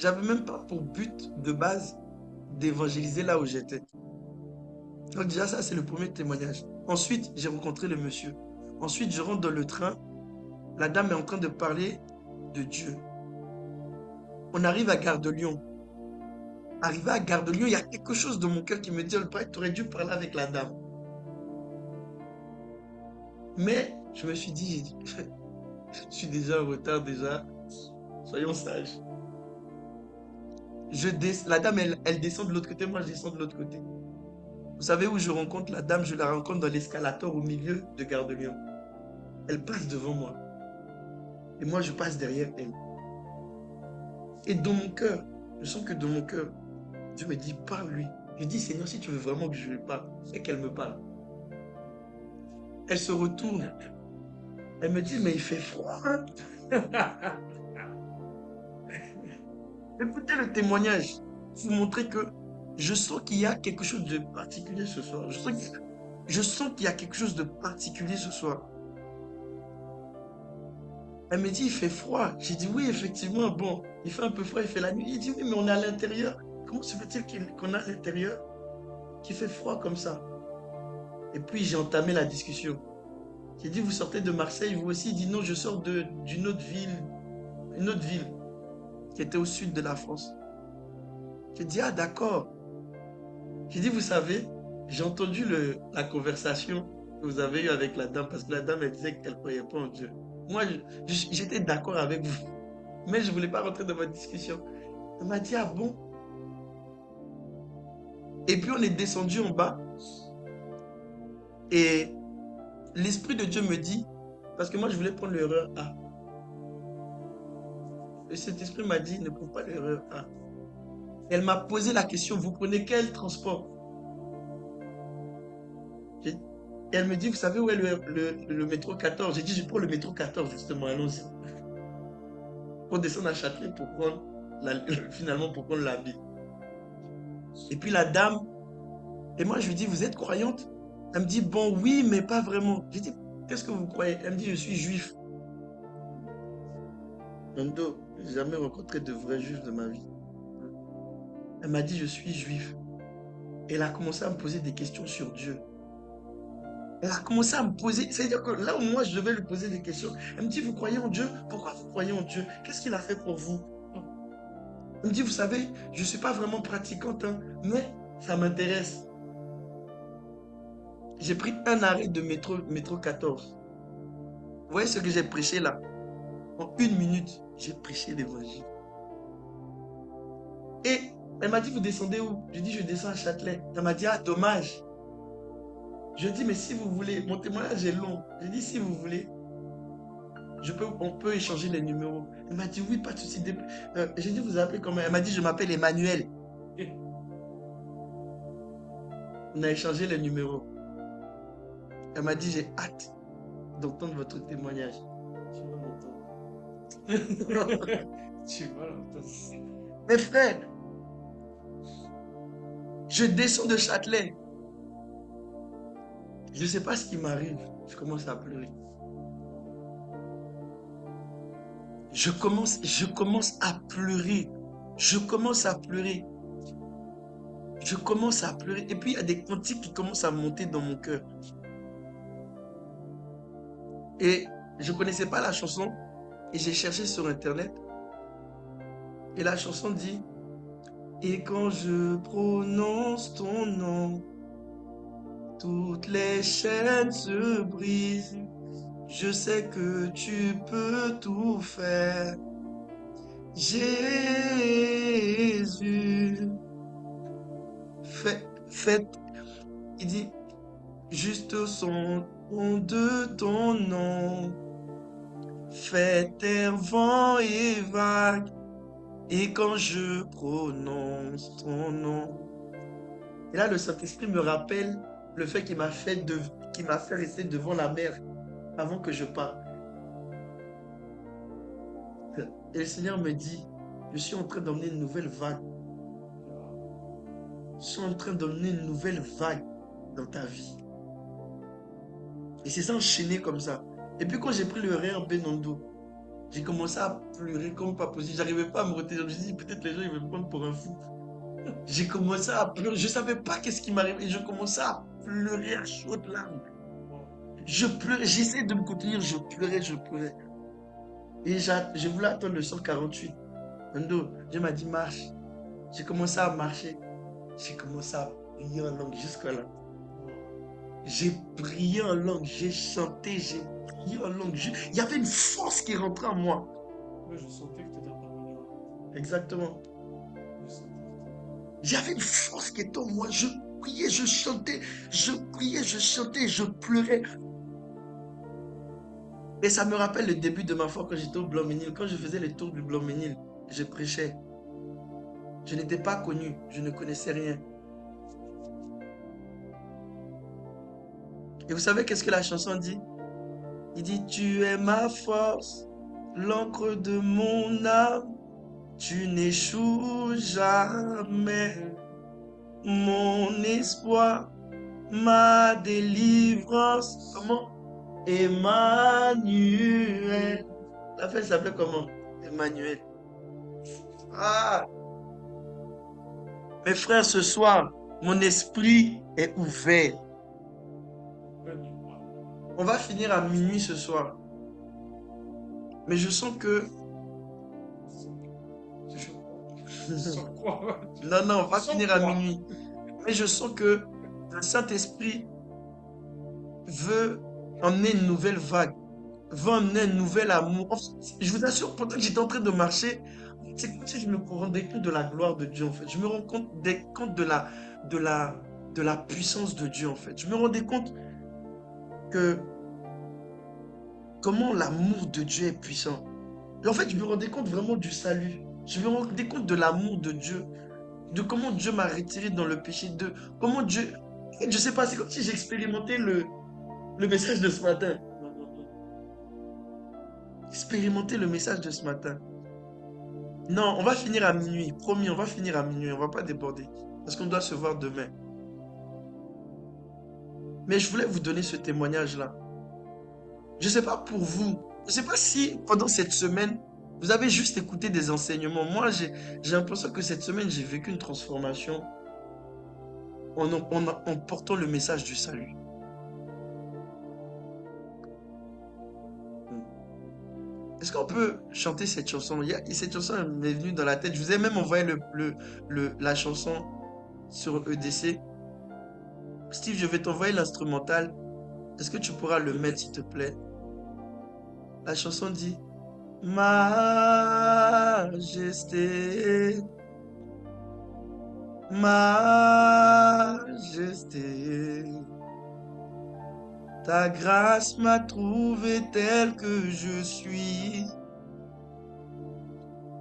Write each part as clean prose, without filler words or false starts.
J'avais même pas pour but de base d'évangéliser là où j'étais. Donc déjà, ça, c'est le premier témoignage. Ensuite, j'ai rencontré le monsieur. Ensuite, je rentre dans le train. La dame est en train de parler de Dieu. On arrive à Gare de Lyon. Arrivé à Gare de Lyon, il y a quelque chose dans mon cœur qui me dit, oh, le prêtre, tu aurais dû parler avec la dame. Mais je me suis dit, je suis déjà en retard déjà. Soyons sages. La dame, elle descend de l'autre côté, moi je descends de l'autre côté. Vous savez où je rencontre la dame? Je la rencontre dans l'escalator au milieu de Gare de Lyon. Elle passe devant moi. Et moi, je passe derrière elle. Et dans mon cœur, je sens que dans mon cœur, Dieu me dit, parle-lui. Je dis, Seigneur, si tu veux vraiment que je lui parle, et qu'elle me parle. Elle se retourne. Elle me dit, mais il fait froid. Écoutez le témoignage. Vous montrer que je sens qu'il y a quelque chose de particulier ce soir. Je sens qu'il y a quelque chose de particulier ce soir. Elle me dit, il fait froid. J'ai dit, oui, effectivement, bon, il fait un peu froid, il fait la nuit. Il dit, oui, mais on est à l'intérieur. Comment se fait-il qu'on est à l'intérieur qui fait froid comme ça? Et puis, j'ai entamé la discussion. J'ai dit, vous sortez de Marseille, vous aussi? Il dit, non, je sors d'une autre ville, une autre ville qui était au sud de la France. J'ai dit, ah, d'accord. J'ai dit, vous savez, j'ai entendu la conversation que vous avez eue avec la dame, parce que la dame, elle disait qu'elle ne croyait pas en Dieu. Moi, j'étais d'accord avec vous, mais je ne voulais pas rentrer dans votre discussion. Elle m'a dit, ah bon? Et puis, on est descendu en bas, et l'Esprit de Dieu me dit, parce que moi, je voulais prendre l'erreur A. Et cet esprit m'a dit, ne prends pas l'erreur A. Elle m'a posé la question, vous prenez quel transport? Et elle me dit, vous savez où est le métro 14? J'ai dit, je prends le métro 14, justement, allons-y. Pour descendre à Châtelet pour prendre, finalement, pour prendre la ville. Et puis la dame, et moi je lui dis, vous êtes croyante? Elle me dit, bon, oui, mais pas vraiment. J'ai dit, qu'est-ce que vous croyez? Elle me dit, je suis juif. Nando, je n'ai jamais rencontré de vrais juifs de ma vie. Elle m'a dit, je suis juif. Et elle a commencé à me poser des questions sur Dieu. Elle a commencé à me poser, c'est-à-dire que là où moi je devais lui poser des questions, elle me dit, vous croyez en Dieu? Pourquoi vous croyez en Dieu? Qu'est-ce qu'il a fait pour vous? Elle me dit, vous savez, je ne suis pas vraiment pratiquante, hein, mais ça m'intéresse. J'ai pris un arrêt de métro 14. Vous voyez ce que j'ai prêché là? En 1 minute, j'ai prêché l'évangile. Et elle m'a dit, vous descendez où? Je dis, je descends à Châtelet. Elle m'a dit, ah, dommage. Je dis, mais si vous voulez, mon témoignage est long. Je dis, si vous voulez, on peut échanger les numéros. Elle m'a dit, oui, pas de souci. J'ai dit, vous appelez comment? Elle m'a dit, je m'appelle Emmanuel. On a échangé les numéros. Elle m'a dit, j'ai hâte d'entendre votre témoignage. Tu vas l'entendre. Tu vas l'entendre. Mes frères, je descends de Châtelet. Je ne sais pas ce qui m'arrive. Je commence à pleurer. Je commence à pleurer. Je commence à pleurer. Je commence à pleurer. Et puis, il y a des cantiques qui commencent à monter dans mon cœur. Et je ne connaissais pas la chanson. Et j'ai cherché sur Internet. Et la chanson dit, et quand je prononce ton nom, toutes les chaînes se brisent. Je sais que tu peux tout faire. Jésus, il dit, juste au son de ton nom, fais taire vent et vague, et quand je prononce ton nom. Et là, le Saint-Esprit me rappelle le fait qu'il m'a fait rester devant la mer avant que je parte. Et le Seigneur me dit, je suis en train d'emmener une nouvelle vague. Je suis en train d'emmener une nouvelle vague dans ta vie. Et c'est ça enchaîné comme ça. Et puis quand j'ai pris le RER B Nando, J'ai commencé à pleurer comme pas possible. J'arrivais pas à me retenir. Je me suis dit, peut-être les gens ils vont me prendre pour un fou. J'ai commencé à pleurer. Je savais pas qu'est-ce qui m'arrivait. Je commençais à pleurer à chaudes larmes. Je pleurais. J'essayais de me contenir. Je pleurais, je pleurais. Et je voulais attendre le 148. Dieu m'a dit, marche. J'ai commencé à marcher. J'ai commencé à prier en langue jusqu'à là. J'ai prié en langue, j'ai chanté, j'ai prié en langue. Il y avait une force qui rentrait en moi. Ouais, je sentais que tu étais parvenu là. Exactement. Je sentais J'avais une force qui était en moi. Je priais, je chantais, je priais, je chantais, je pleurais. Et ça me rappelle le début de ma foi quand j'étais au Blanc-Ménil. Quand je faisais les tours du Blanc-Ménil, je prêchais. Je n'étais pas connu, je ne connaissais rien. Et vous savez qu'est-ce que la chanson dit? Il dit, tu es ma force, l'encre de mon âme, tu n'échoues jamais, mon espoir, ma délivrance. Comment? Emmanuel. La fête s'appelait comment? Emmanuel. Ah, mes frères, ce soir, mon esprit est ouvert. On va finir à minuit ce soir. Mais je sens que... sans quoi? Non, non, on va Sans finir à quoi? minuit. Mais je sens que le Saint-Esprit veut emmener une nouvelle vague, veut emmener un nouvel amour. En fait, je vous assure, pendant que j'étais en train de marcher, c'est comme si je me rendais compte de la gloire de Dieu, en fait. Je me rends compte de la, de la puissance de Dieu, en fait. Je me rendais compte que comment l'amour de Dieu est puissant. Et en fait, je me rendais compte vraiment du salut. Je me rendais compte de l'amour de Dieu, de comment Dieu m'a retiré dans le péché, de comment Dieu... Je sais pas, c'est comme si j'expérimentais le message de ce matin. Expérimenter le message de ce matin. Non, on va finir à minuit. Promis, on va finir à minuit. On va pas déborder. Parce qu'on doit se voir demain. Mais je voulais vous donner ce témoignage-là. Je ne sais pas pour vous. Je ne sais pas si pendant cette semaine, vous avez juste écouté des enseignements. Moi, j'ai l'impression que cette semaine, j'ai vécu une transformation en portant le message du salut. Est-ce qu'on peut chanter cette chanson? Cette chanson m'est venue dans la tête. Je vous ai même envoyé la chanson sur EDC. Steve, je vais t'envoyer l'instrumental. Est-ce que tu pourras le mettre, s'il te plaît? La chanson dit Majesté, Majesté, ta grâce m'a trouvé tel que je suis,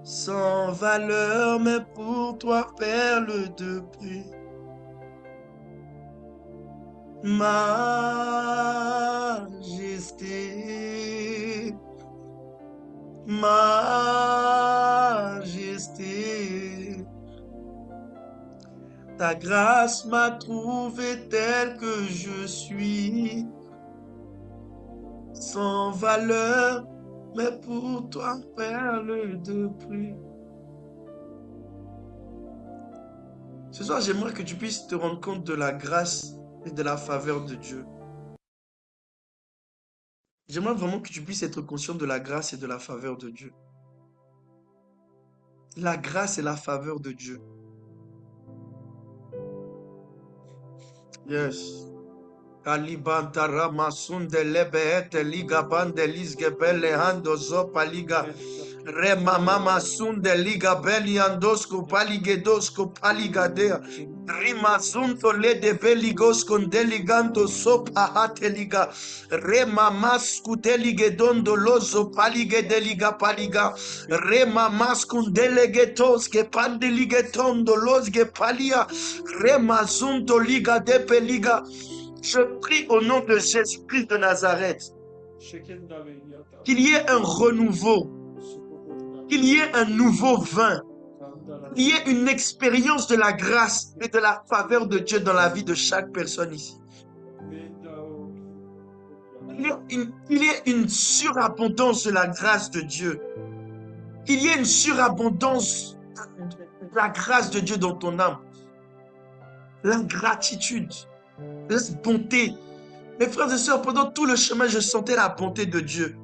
sans valeur, mais pour toi, perle de prix. Majesté, Majesté, ta grâce m'a trouvé tel que je suis, sans valeur, mais pour toi, perle de prix. Ce soir, j'aimerais que tu puisses te rendre compte de la grâce et de la faveur de Dieu. J'aimerais vraiment que tu puisses être conscient de la grâce et de la faveur de Dieu. La grâce et la faveur de Dieu. Yes. Kalibantara masunde lebeete liga bande lisge bele hando zopa liga. Rema mama sunde liga beli andosko paligedosko paligadea. Rima zunto le de beligos con deliganto sopa hate liga. Rema masku deligedondo lozo palige deliga paliga. Rema maskun delegetos que pandeligetondo losge palia. Rema zunto liga de peliga. Je prie au nom de Jésus-Christ de Nazareth qu'il y ait un renouveau, qu'il y ait un nouveau vin, qu'il y ait une expérience de la grâce et de la faveur de Dieu dans la vie de chaque personne ici. Il y a une surabondance de la grâce de Dieu. Il y a une surabondance de la grâce de Dieu dans ton âme. La gratitude, la bonté. Mes frères et sœurs, pendant tout le chemin, je sentais la bonté de Dieu.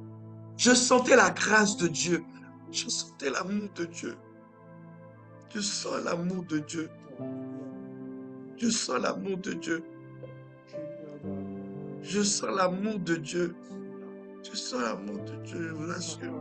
Je sentais la grâce de Dieu. Je sentais l'amour de Dieu. Je sens l'amour de Dieu. Je sens l'amour de Dieu. Je sens l'amour de Dieu. Je sens l'amour de Dieu, je vous assure.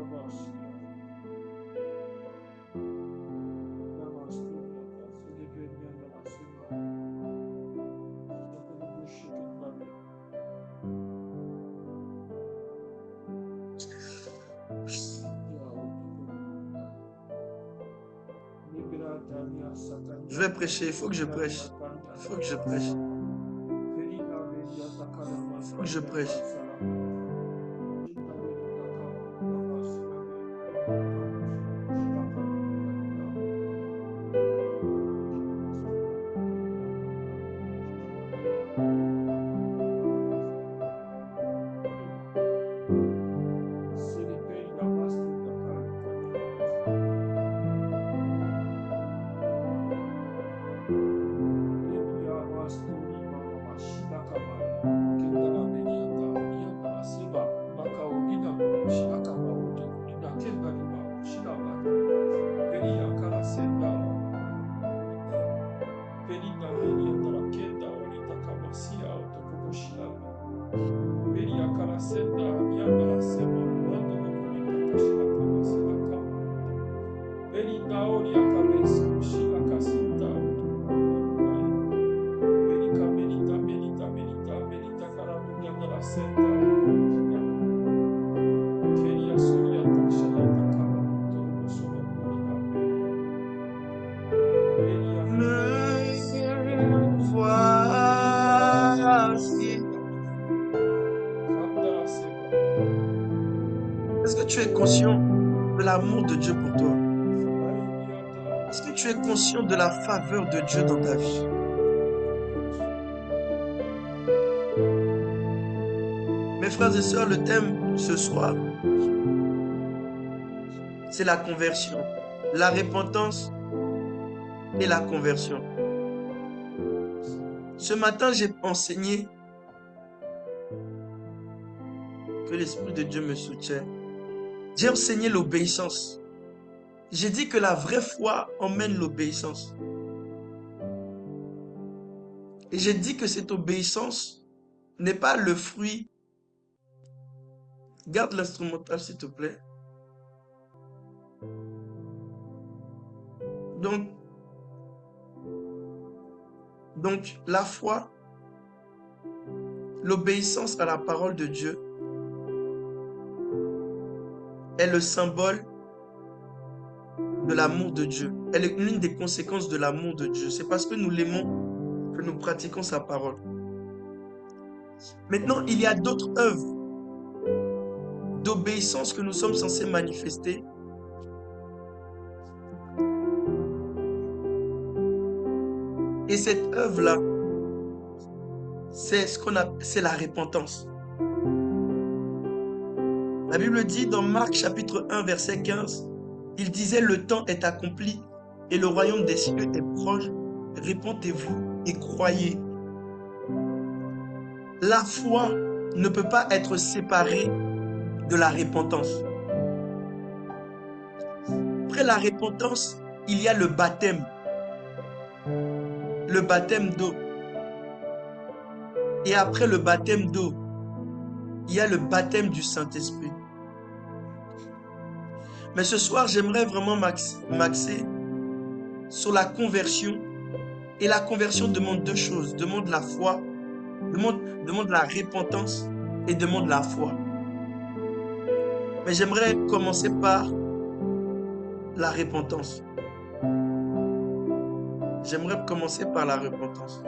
Je vais prêcher, il faut que je prêche. Il faut que je prêche. Il faut que je prêche. Est-ce que tu es conscient de l'amour de Dieu pour toi? Est-ce que tu es conscient de la faveur de Dieu dans ta vie? Mes frères et sœurs, le thème ce soir, c'est la conversion, la repentance et la conversion. Ce matin, j'ai enseigné, que l'Esprit de Dieu me soutienne. J'ai enseigné l'obéissance. J'ai dit que la vraie foi emmène l'obéissance. Et j'ai dit que cette obéissance n'est pas le fruit. Garde l'instrumental, s'il te plaît. Donc, la foi, l'obéissance à la parole de Dieu est le symbole de l'amour de Dieu. Elle est l'une des conséquences de l'amour de Dieu. C'est parce que nous l'aimons que nous pratiquons sa parole. Maintenant, il y a d'autres œuvres d'obéissance que nous sommes censés manifester. Et cette œuvre-là, c'est la repentance. La Bible dit dans Marc chapitre 1 verset 15, il disait: le temps est accompli et le royaume des cieux est proche. Répentez-vous et croyez. La foi ne peut pas être séparée de la repentance. Après la repentance, il y a le baptême. Le baptême d'eau. Et après le baptême d'eau, il y a le baptême du Saint-Esprit. Mais ce soir, j'aimerais vraiment m'axer sur la conversion. Et la conversion demande deux choses. Demande la foi, demande la repentance et demande la foi. Mais j'aimerais commencer par la repentance. J'aimerais commencer par la repentance.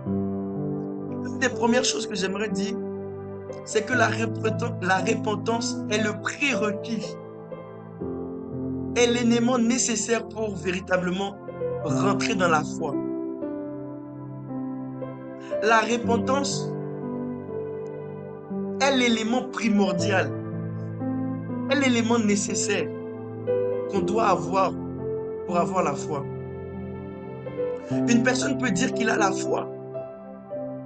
Une des premières choses que j'aimerais dire, c'est que la repentance est le prérequis, est l'élément nécessaire pour véritablement rentrer dans la foi. La repentance est l'élément primordial, est l'élément nécessaire qu'on doit avoir pour avoir la foi. Une personne peut dire qu'il a la foi,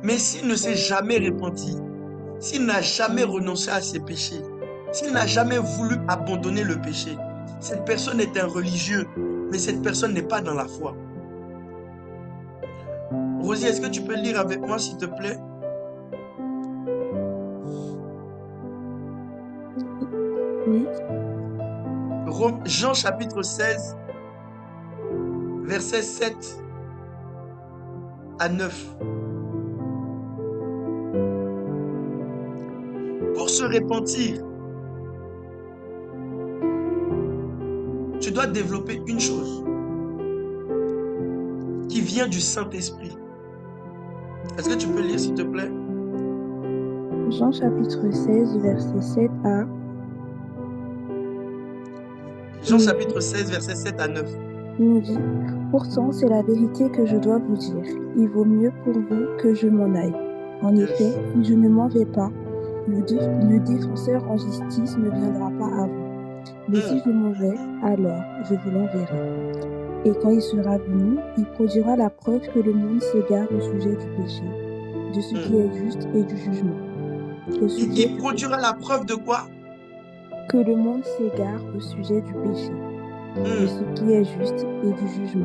mais s'il ne s'est jamais repenti, s'il n'a jamais renoncé à ses péchés, s'il n'a jamais voulu abandonner le péché, cette personne est un religieux, mais cette personne n'est pas dans la foi. Rosie, est-ce que tu peux lire avec moi, s'il te plaît? Oui. Jean chapitre 16, versets 7 à 9. Pour se repentir, tu dois développer une chose qui vient du Saint-Esprit. Est-ce que tu peux lire, s'il te plaît? Jean chapitre 16, verset 7 à... Jean chapitre 16, verset 7 à 9. Il nous dit, « Pourtant, c'est la vérité que je dois vous dire. Il vaut mieux pour vous que je m'en aille. En effet, si je ne m'en vais pas, le défenseur en justice ne viendra pas à vous. Mais si je m'en vais, alors je vous l'enverrai. Et quand il sera venu, il produira la preuve que le monde s'égare au sujet du péché, de ce qui est juste et du jugement. Il produira la preuve de quoi? Que le monde s'égare au sujet du péché, de ce qui est juste et du jugement.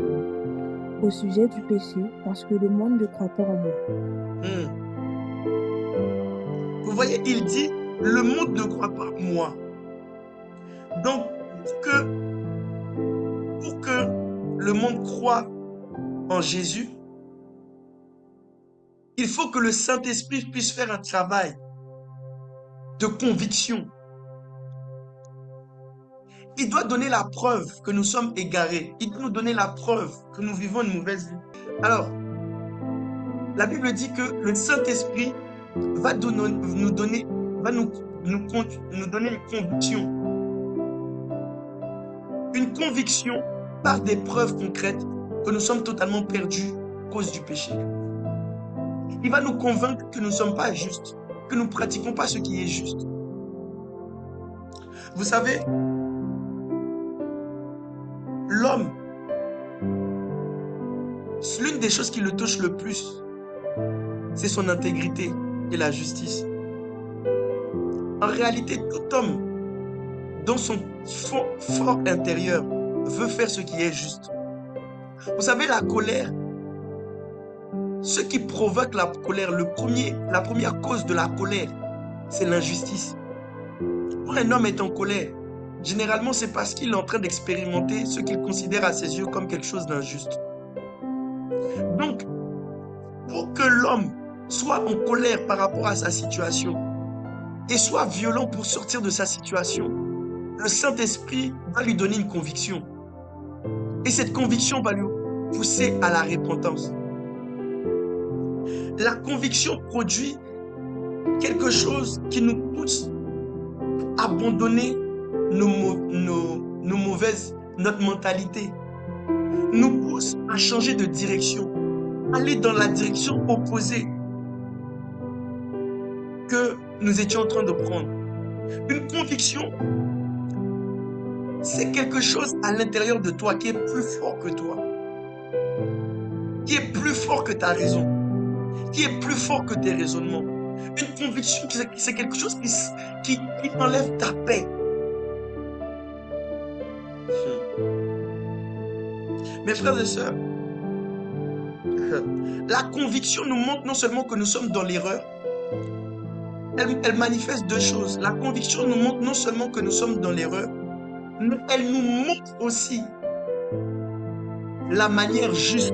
Au sujet du péché, parce que le monde ne croit pas en moi. Vous voyez, il dit, le monde ne croit pas en moi. Donc, pour que le monde croit en Jésus, il faut que le Saint-Esprit puisse faire un travail de conviction. Il doit donner la preuve que nous sommes égarés. Il doit nous donner la preuve que nous vivons une mauvaise vie. Alors, la Bible dit que le Saint-Esprit va nous donner une conviction. Une conviction par des preuves concrètes que nous sommes totalement perdus à cause du péché. Il va nous convaincre que nous ne sommes pas justes, que nous ne pratiquons pas ce qui est juste. Vous savez, l'homme, l'une des choses qui le touche le plus, c'est son intégrité et la justice. En réalité, tout homme, dans son fort intérieur, veut faire ce qui est juste. Vous savez, la colère, ce qui provoque la colère, la première cause de la colère, c'est l'injustice. Quand un homme est en colère, généralement, c'est parce qu'il est en train d'expérimenter ce qu'il considère à ses yeux comme quelque chose d'injuste. Donc, pour que l'homme soit en colère par rapport à sa situation et soit violent pour sortir de sa situation, le Saint-Esprit va lui donner une conviction. Et cette conviction va lui pousser à la repentance. La conviction produit quelque chose qui nous pousse à abandonner notre mentalité, nous pousse à changer de direction, aller dans la direction opposée que nous étions en train de prendre. Une conviction, c'est quelque chose à l'intérieur de toi qui est plus fort que toi, qui est plus fort que ta raison, qui est plus fort que tes raisonnements. Une conviction, c'est quelque chose qui enlève ta paix. Mes frères et sœurs, la conviction nous montre non seulement que nous sommes dans l'erreur, elle manifeste deux choses. La conviction nous montre non seulement que nous sommes dans l'erreur, mais elle nous montre aussi la manière juste.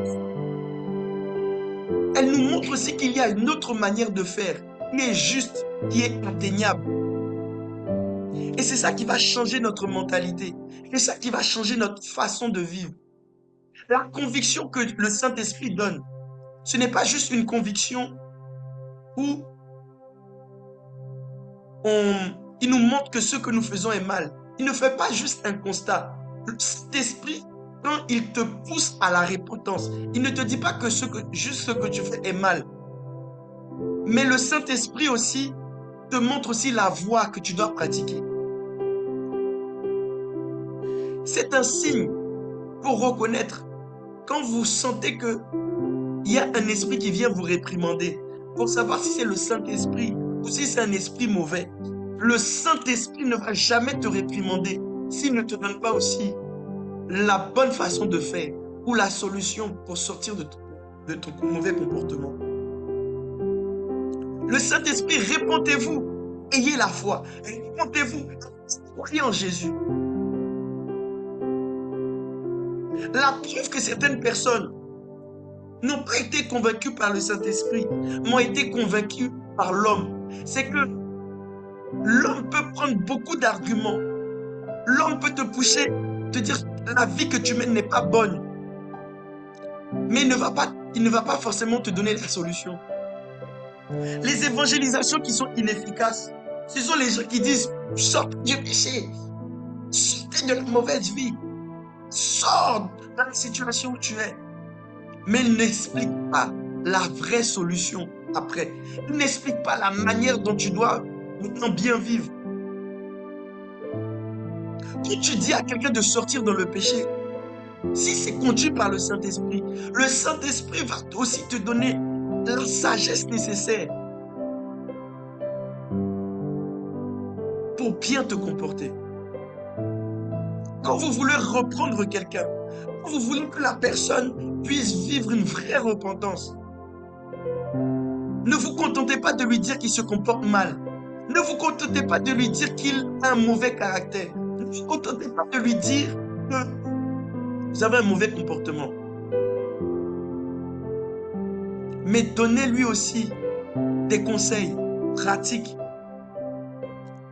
Elle nous montre aussi qu'il y a une autre manière de faire, qui est juste, qui est atteignable. Et c'est ça qui va changer notre mentalité. C'est ça qui va changer notre façon de vivre. La conviction que le Saint-Esprit donne, ce n'est pas juste une conviction où il nous montre que ce que nous faisons est mal. Il ne fait pas juste un constat. Le Saint-Esprit, quand il te pousse à la repentance, il ne te dit pas que juste ce que tu fais est mal. Mais le Saint-Esprit aussi te montre aussi la voie que tu dois pratiquer. C'est un signe pour reconnaître quand vous sentez qu'il y a un esprit qui vient vous réprimander, pour savoir si c'est le Saint-Esprit ou si c'est un esprit mauvais. Le Saint-Esprit ne va jamais te réprimander s'il ne te donne pas aussi la bonne façon de faire ou la solution pour sortir de ton mauvais comportement. Le Saint-Esprit, répondez-vous, ayez la foi, répondez-vous, croyez en Jésus. La preuve que certaines personnes n'ont pas été convaincues par le Saint-Esprit, mais ont été convaincues par l'homme, c'est que l'homme peut prendre beaucoup d'arguments. L'homme peut te pousser, te dire la vie que tu mènes n'est pas bonne. Mais il ne va pas forcément te donner la solution. Les évangélisations qui sont inefficaces, ce sont les gens qui disent sortez du péché, sortez de la mauvaise vie, sors dans la situation où tu es. Mais ils n'expliquent pas la vraie solution après. Ils n'expliquent pas la manière dont tu dois maintenant bien vivre. Quand tu dis à quelqu'un de sortir dans le péché, si c'est conduit par le Saint-Esprit va aussi te donner la sagesse nécessaire pour bien te comporter. Quand vous voulez reprendre quelqu'un, quand vous voulez que la personne puisse vivre une vraie repentance, ne vous contentez pas de lui dire qu'il se comporte mal. Ne vous contentez pas de lui dire qu'il a un mauvais caractère. Ne vous contentez pas de lui dire que vous avez un mauvais comportement. Mais donnez-lui aussi des conseils pratiques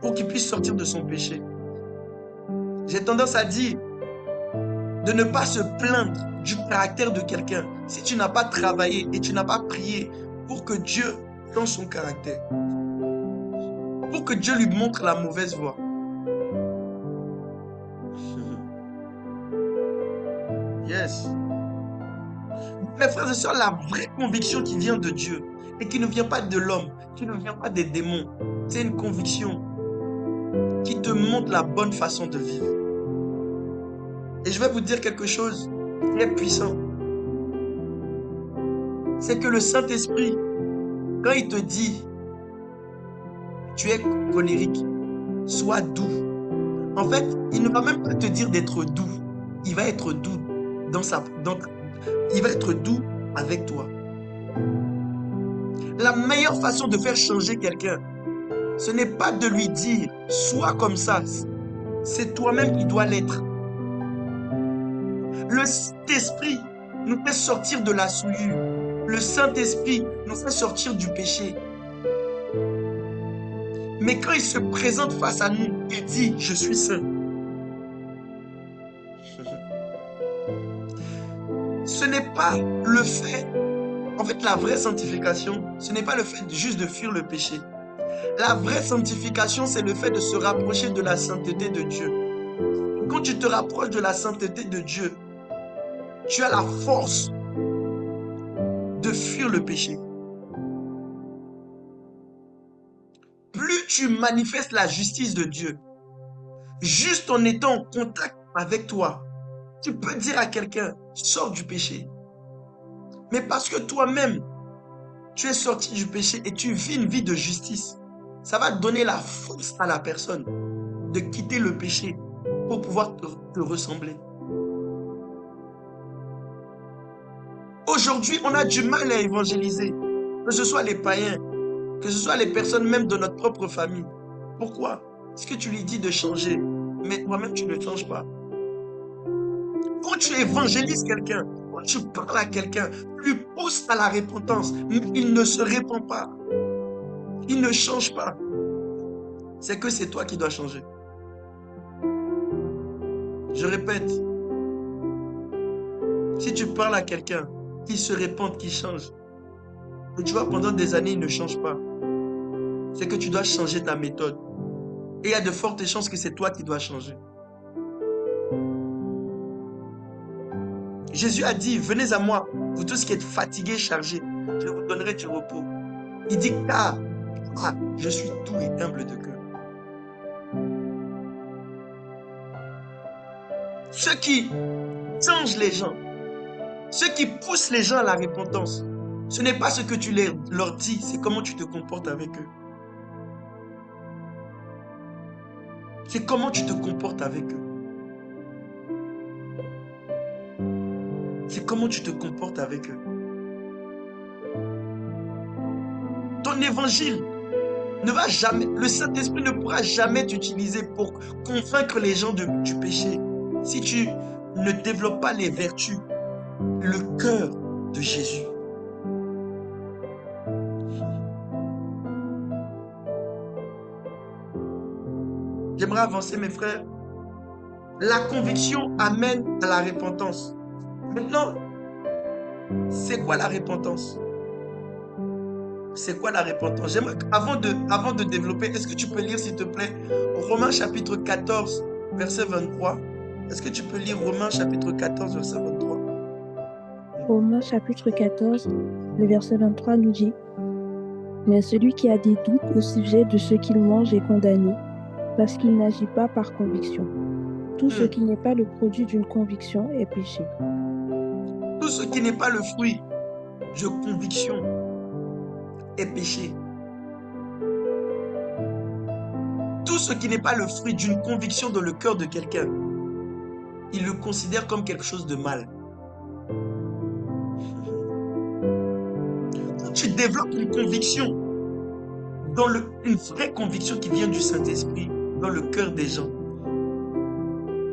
pour qu'il puisse sortir de son péché. J'ai tendance à dire de ne pas se plaindre du caractère de quelqu'un si tu n'as pas travaillé et tu n'as pas prié pour que Dieu change son caractère. Pour que Dieu lui montre la mauvaise voie. Yes. Mes frères et sœurs, la vraie conviction qui vient de Dieu et qui ne vient pas de l'homme, qui ne vient pas des démons, c'est une conviction qui te montre la bonne façon de vivre. Et je vais vous dire quelque chose qui est puissant. C'est que le Saint-Esprit, quand il te dit tu es colérique, sois doux. En fait, il ne va même pas te dire d'être doux. Il va être doux il va être doux avec toi. La meilleure façon de faire changer quelqu'un, ce n'est pas de lui dire sois comme ça. C'est toi-même qui dois l'être. Le Saint-Esprit nous fait sortir de la souillure. Le Saint-Esprit nous fait sortir du péché. Mais quand il se présente face à nous, il dit, je suis saint. Ce n'est pas le fait, en fait la vraie sanctification, ce n'est pas le fait juste de fuir le péché. La vraie sanctification, c'est le fait de se rapprocher de la sainteté de Dieu. Quand tu te rapproches de la sainteté de Dieu, tu as la force de fuir le péché. Plus tu manifestes la justice de Dieu, juste en étant en contact avec toi, tu peux dire à quelqu'un, sors du péché. Mais parce que toi-même, tu es sorti du péché et tu vis une vie de justice, ça va donner la force à la personne de quitter le péché pour pouvoir te ressembler. Aujourd'hui, on a du mal à évangéliser, que ce soit les païens, que ce soit les personnes même de notre propre famille. Pourquoi? Parce que tu lui dis de changer, mais toi-même tu ne changes pas. Quand tu évangélises quelqu'un, quand tu parles à quelqu'un, tu lui pousses à la repentance, mais il ne se répand pas. Il ne change pas. C'est que c'est toi qui dois changer. Je répète, si tu parles à quelqu'un qui se répand, qui change, et tu vois pendant des années il ne change pas, c'est que tu dois changer ta méthode. Et il y a de fortes chances que c'est toi qui dois changer. Jésus a dit, venez à moi, vous tous qui êtes fatigués, chargés, je vous donnerai du repos. Il dit, car Ah, je suis doux et humble de cœur. Ce qui change les gens, ce qui pousse les gens à la repentance, ce n'est pas ce que tu leur dis, c'est comment tu te comportes avec eux. C'est comment tu te comportes avec eux. C'est comment tu te comportes avec eux. Ton évangile ne va jamais, le Saint-Esprit ne pourra jamais t'utiliser pour convaincre les gens du péché si tu ne développes pas les vertus, le cœur de Jésus. J'aimerais avancer, mes frères. La conviction amène à la repentance. Maintenant, c'est quoi la repentance? C'est quoi la repentance? J'aimerais, avant de développer, est-ce que tu peux lire, s'il te plaît, Romains chapitre 14, verset 23? Est-ce que tu peux lire Romains chapitre 14, verset 23? Romains chapitre 14, le verset 23 nous dit: Mais celui qui a des doutes au sujet de ce qu'il mange est condamné, parce qu'il n'agit pas par conviction. Tout ce qui n'est pas le produit d'une conviction est péché. Tout ce qui n'est pas le fruit de conviction est péché. Tout ce qui n'est pas le fruit d'une conviction dans le cœur de quelqu'un, il le considère comme quelque chose de mal. Quand tu développes une conviction, une vraie conviction qui vient du Saint-Esprit dans le cœur des gens,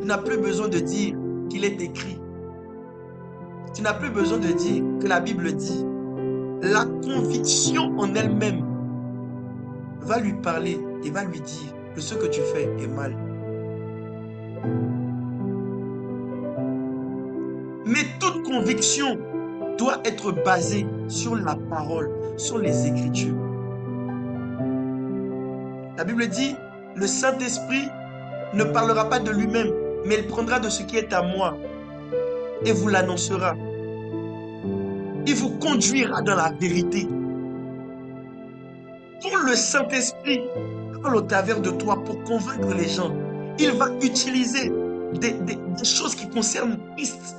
tu n'as plus besoin de dire qu'il est écrit. Tu n'as plus besoin de dire que la Bible dit. La conviction en elle-même va lui parler et va lui dire que ce que tu fais est mal. Mais toute conviction doit être basée sur la parole, sur les Écritures. La Bible dit, le Saint-Esprit ne parlera pas de lui-même, mais il prendra de ce qui est à moi et vous l'annoncera. Il vous conduira dans la vérité. Quand le Saint-Esprit parle au travers de toi pour convaincre les gens, il va utiliser des choses qui concernent Christ,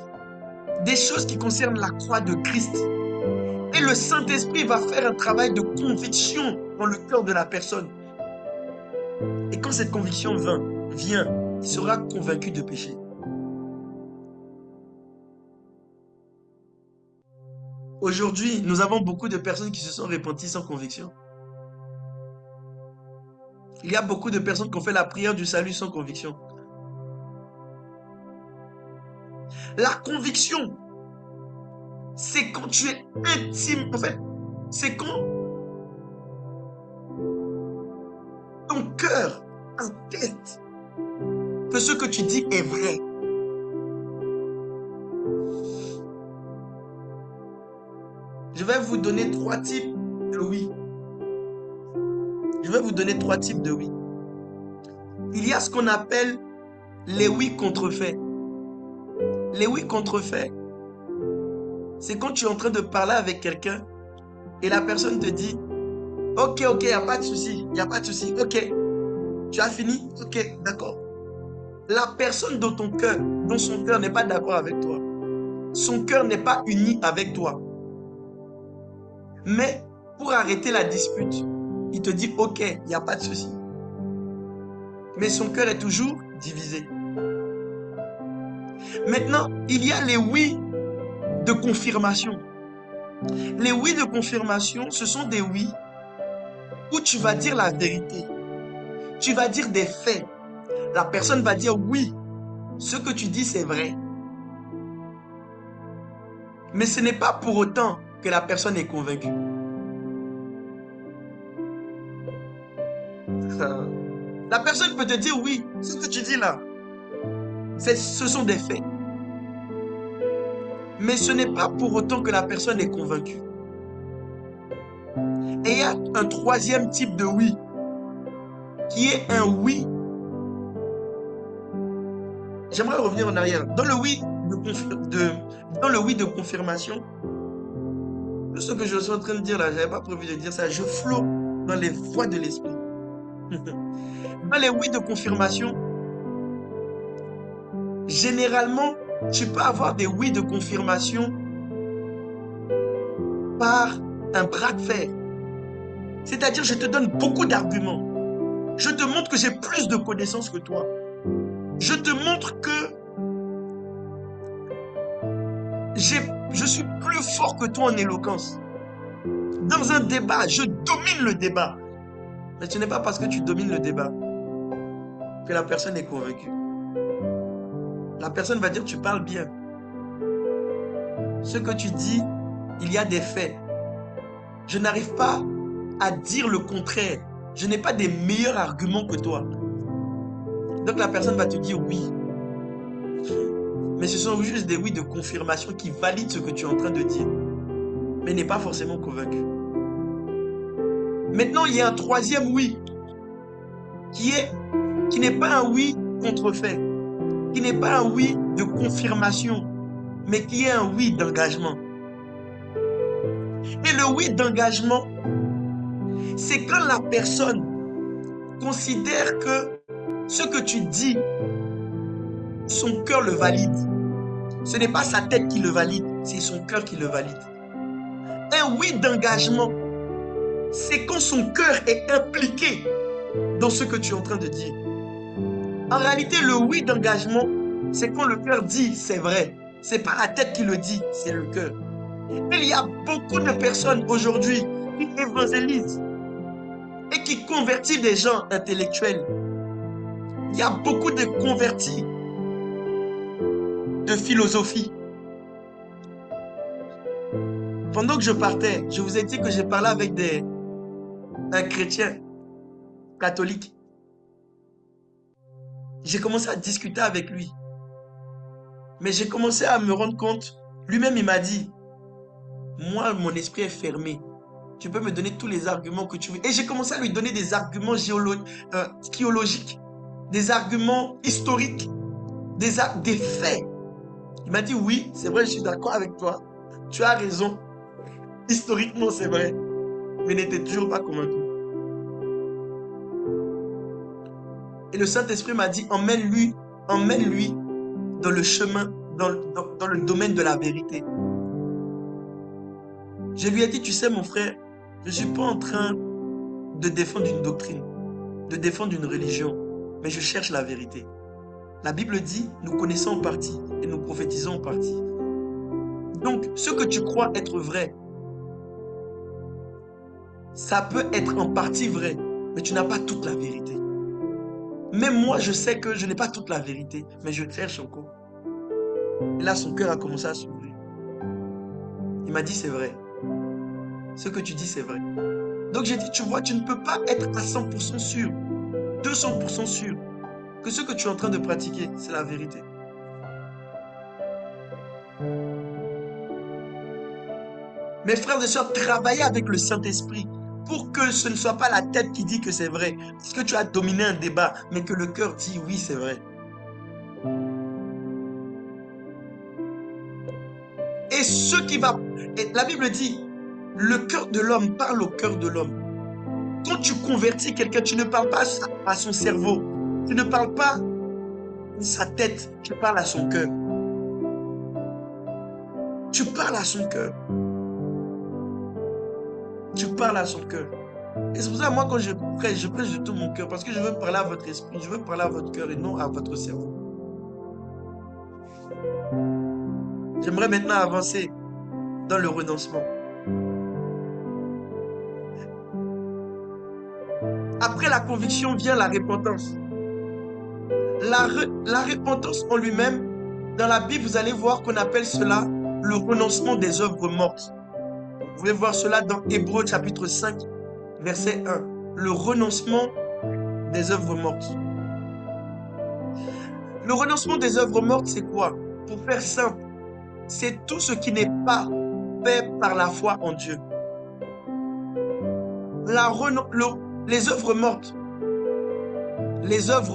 des choses qui concernent la croix de Christ. Et le Saint-Esprit va faire un travail de conviction dans le cœur de la personne. Et quand cette conviction vient, il sera convaincu de péché. Aujourd'hui, nous avons beaucoup de personnes qui se sont repenties sans conviction. Il y a beaucoup de personnes qui ont fait la prière du salut sans conviction. La conviction, c'est quand tu es intime. En fait, c'est quand ton cœur atteste que ce que tu dis est vrai. Je vais vous donner 3 types de oui. Je vais vous donner 3 types de oui. Il y a ce qu'on appelle les oui contrefaits. Les oui contrefaits, c'est quand tu es en train de parler avec quelqu'un et la personne te dit « Ok, il n'y a pas de souci, il n'y a pas de souci, ok. Tu as fini? Ok, d'accord. » La personne dans son cœur n'est pas d'accord avec toi. Son cœur n'est pas uni avec toi. Mais pour arrêter la dispute, il te dit « Ok, il n'y a pas de souci. » Mais son cœur est toujours divisé. Maintenant, il y a les oui de confirmation. Les oui de confirmation, ce sont des oui où tu vas dire la vérité. Tu vas dire des faits. La personne va dire oui, ce que tu dis c'est vrai. Mais ce n'est pas pour autant que la personne est convaincue. La personne peut te dire oui, ce que tu dis là, ce sont des faits. Mais ce n'est pas pour autant que la personne est convaincue. Et il y a un 3e type de oui, qui est un oui. J'aimerais revenir en arrière. Dans le oui de confirmation, ce que je suis en train de dire là, je n'avais pas prévu de dire ça, je flotte dans les voies de l'esprit. Dans les oui de confirmation, généralement, tu peux avoir des oui de confirmation par un bras de fer. C'est-à-dire, je te donne beaucoup d'arguments. Je te montre que j'ai plus de connaissances que toi. Je te montre que je suis plus fort que toi en éloquence. Dans un débat, je domine le débat. Mais ce n'est pas parce que tu domines le débat que la personne est convaincue. La personne va dire tu parles bien. Ce que tu dis, il y a des faits. Je n'arrive pas à dire le contraire. Je n'ai pas des meilleurs arguments que toi. Donc la personne va te dire oui. Mais ce sont juste des oui de confirmation qui valident ce que tu es en train de dire. Mais n'est pas forcément convaincu. Maintenant, il y a un troisième oui qui n'est pas un oui contrefait, qui n'est pas un oui de confirmation, mais qui est un oui d'engagement. Et le oui d'engagement, c'est quand la personne considère que ce que tu dis, son cœur le valide. Ce n'est pas sa tête qui le valide, c'est son cœur qui le valide. Un oui d'engagement, c'est quand son cœur est impliqué dans ce que tu es en train de dire. En réalité, le oui d'engagement, c'est quand le cœur dit c'est vrai. C'est pas la tête qui le dit, c'est le cœur. Il y a beaucoup de personnes aujourd'hui qui évangélisent et qui convertissent des gens intellectuels. Il y a beaucoup de convertis de philosophie. Pendant que je partais, je vous ai dit que j'ai parlé avec un chrétien catholique. J'ai commencé à discuter avec lui. Mais j'ai commencé à me rendre compte, lui-même il m'a dit, moi mon esprit est fermé. Tu peux me donner tous les arguments que tu veux. Et j'ai commencé à lui donner des arguments théologiques, des arguments historiques, des faits. Il m'a dit oui, c'est vrai, je suis d'accord avec toi. Tu as raison. Historiquement, c'est vrai. Mais n'était toujours pas convaincu. Et le Saint-Esprit m'a dit, emmène-lui dans le chemin, dans le domaine de la vérité. Je lui ai dit, tu sais mon frère, je ne suis pas en train de défendre une doctrine, de défendre une religion, mais je cherche la vérité. La Bible dit, nous connaissons en partie et nous prophétisons en partie. Donc, ce que tu crois être vrai, ça peut être en partie vrai, mais tu n'as pas toute la vérité. Même moi, je sais que je n'ai pas toute la vérité, mais je cherche encore. Et là, son cœur a commencé à s'ouvrir. Il m'a dit, c'est vrai. Ce que tu dis, c'est vrai. Donc j'ai dit, tu vois, tu ne peux pas être à 100% sûr, 200% sûr que ce que tu es en train de pratiquer, c'est la vérité. Mes frères et sœurs, travaillez avec le Saint-Esprit pour que ce ne soit pas la tête qui dit que c'est vrai, parce que tu as dominé un débat, mais que le cœur dit oui, c'est vrai. Et ce qui va... Et la Bible dit, le cœur de l'homme parle au cœur de l'homme. Quand tu convertis quelqu'un, tu ne parles pas à son cerveau, tu ne parles pas à sa tête, tu parles à son cœur. Tu parles à son cœur. Tu parles à son cœur. Et c'est pour ça, moi, quand je prêche de tout mon cœur, parce que je veux parler à votre esprit, je veux parler à votre cœur et non à votre cerveau. J'aimerais maintenant avancer dans le renoncement. Après la conviction vient la repentance. La repentance en lui-même, dans la Bible, vous allez voir qu'on appelle cela le renoncement des œuvres mortes. Vous pouvez voir cela dans Hébreux chapitre 5, verset 1. Le renoncement des œuvres mortes. Le renoncement des œuvres mortes, c'est quoi? Pour faire simple, c'est tout ce qui n'est pas fait par la foi en Dieu. Les œuvres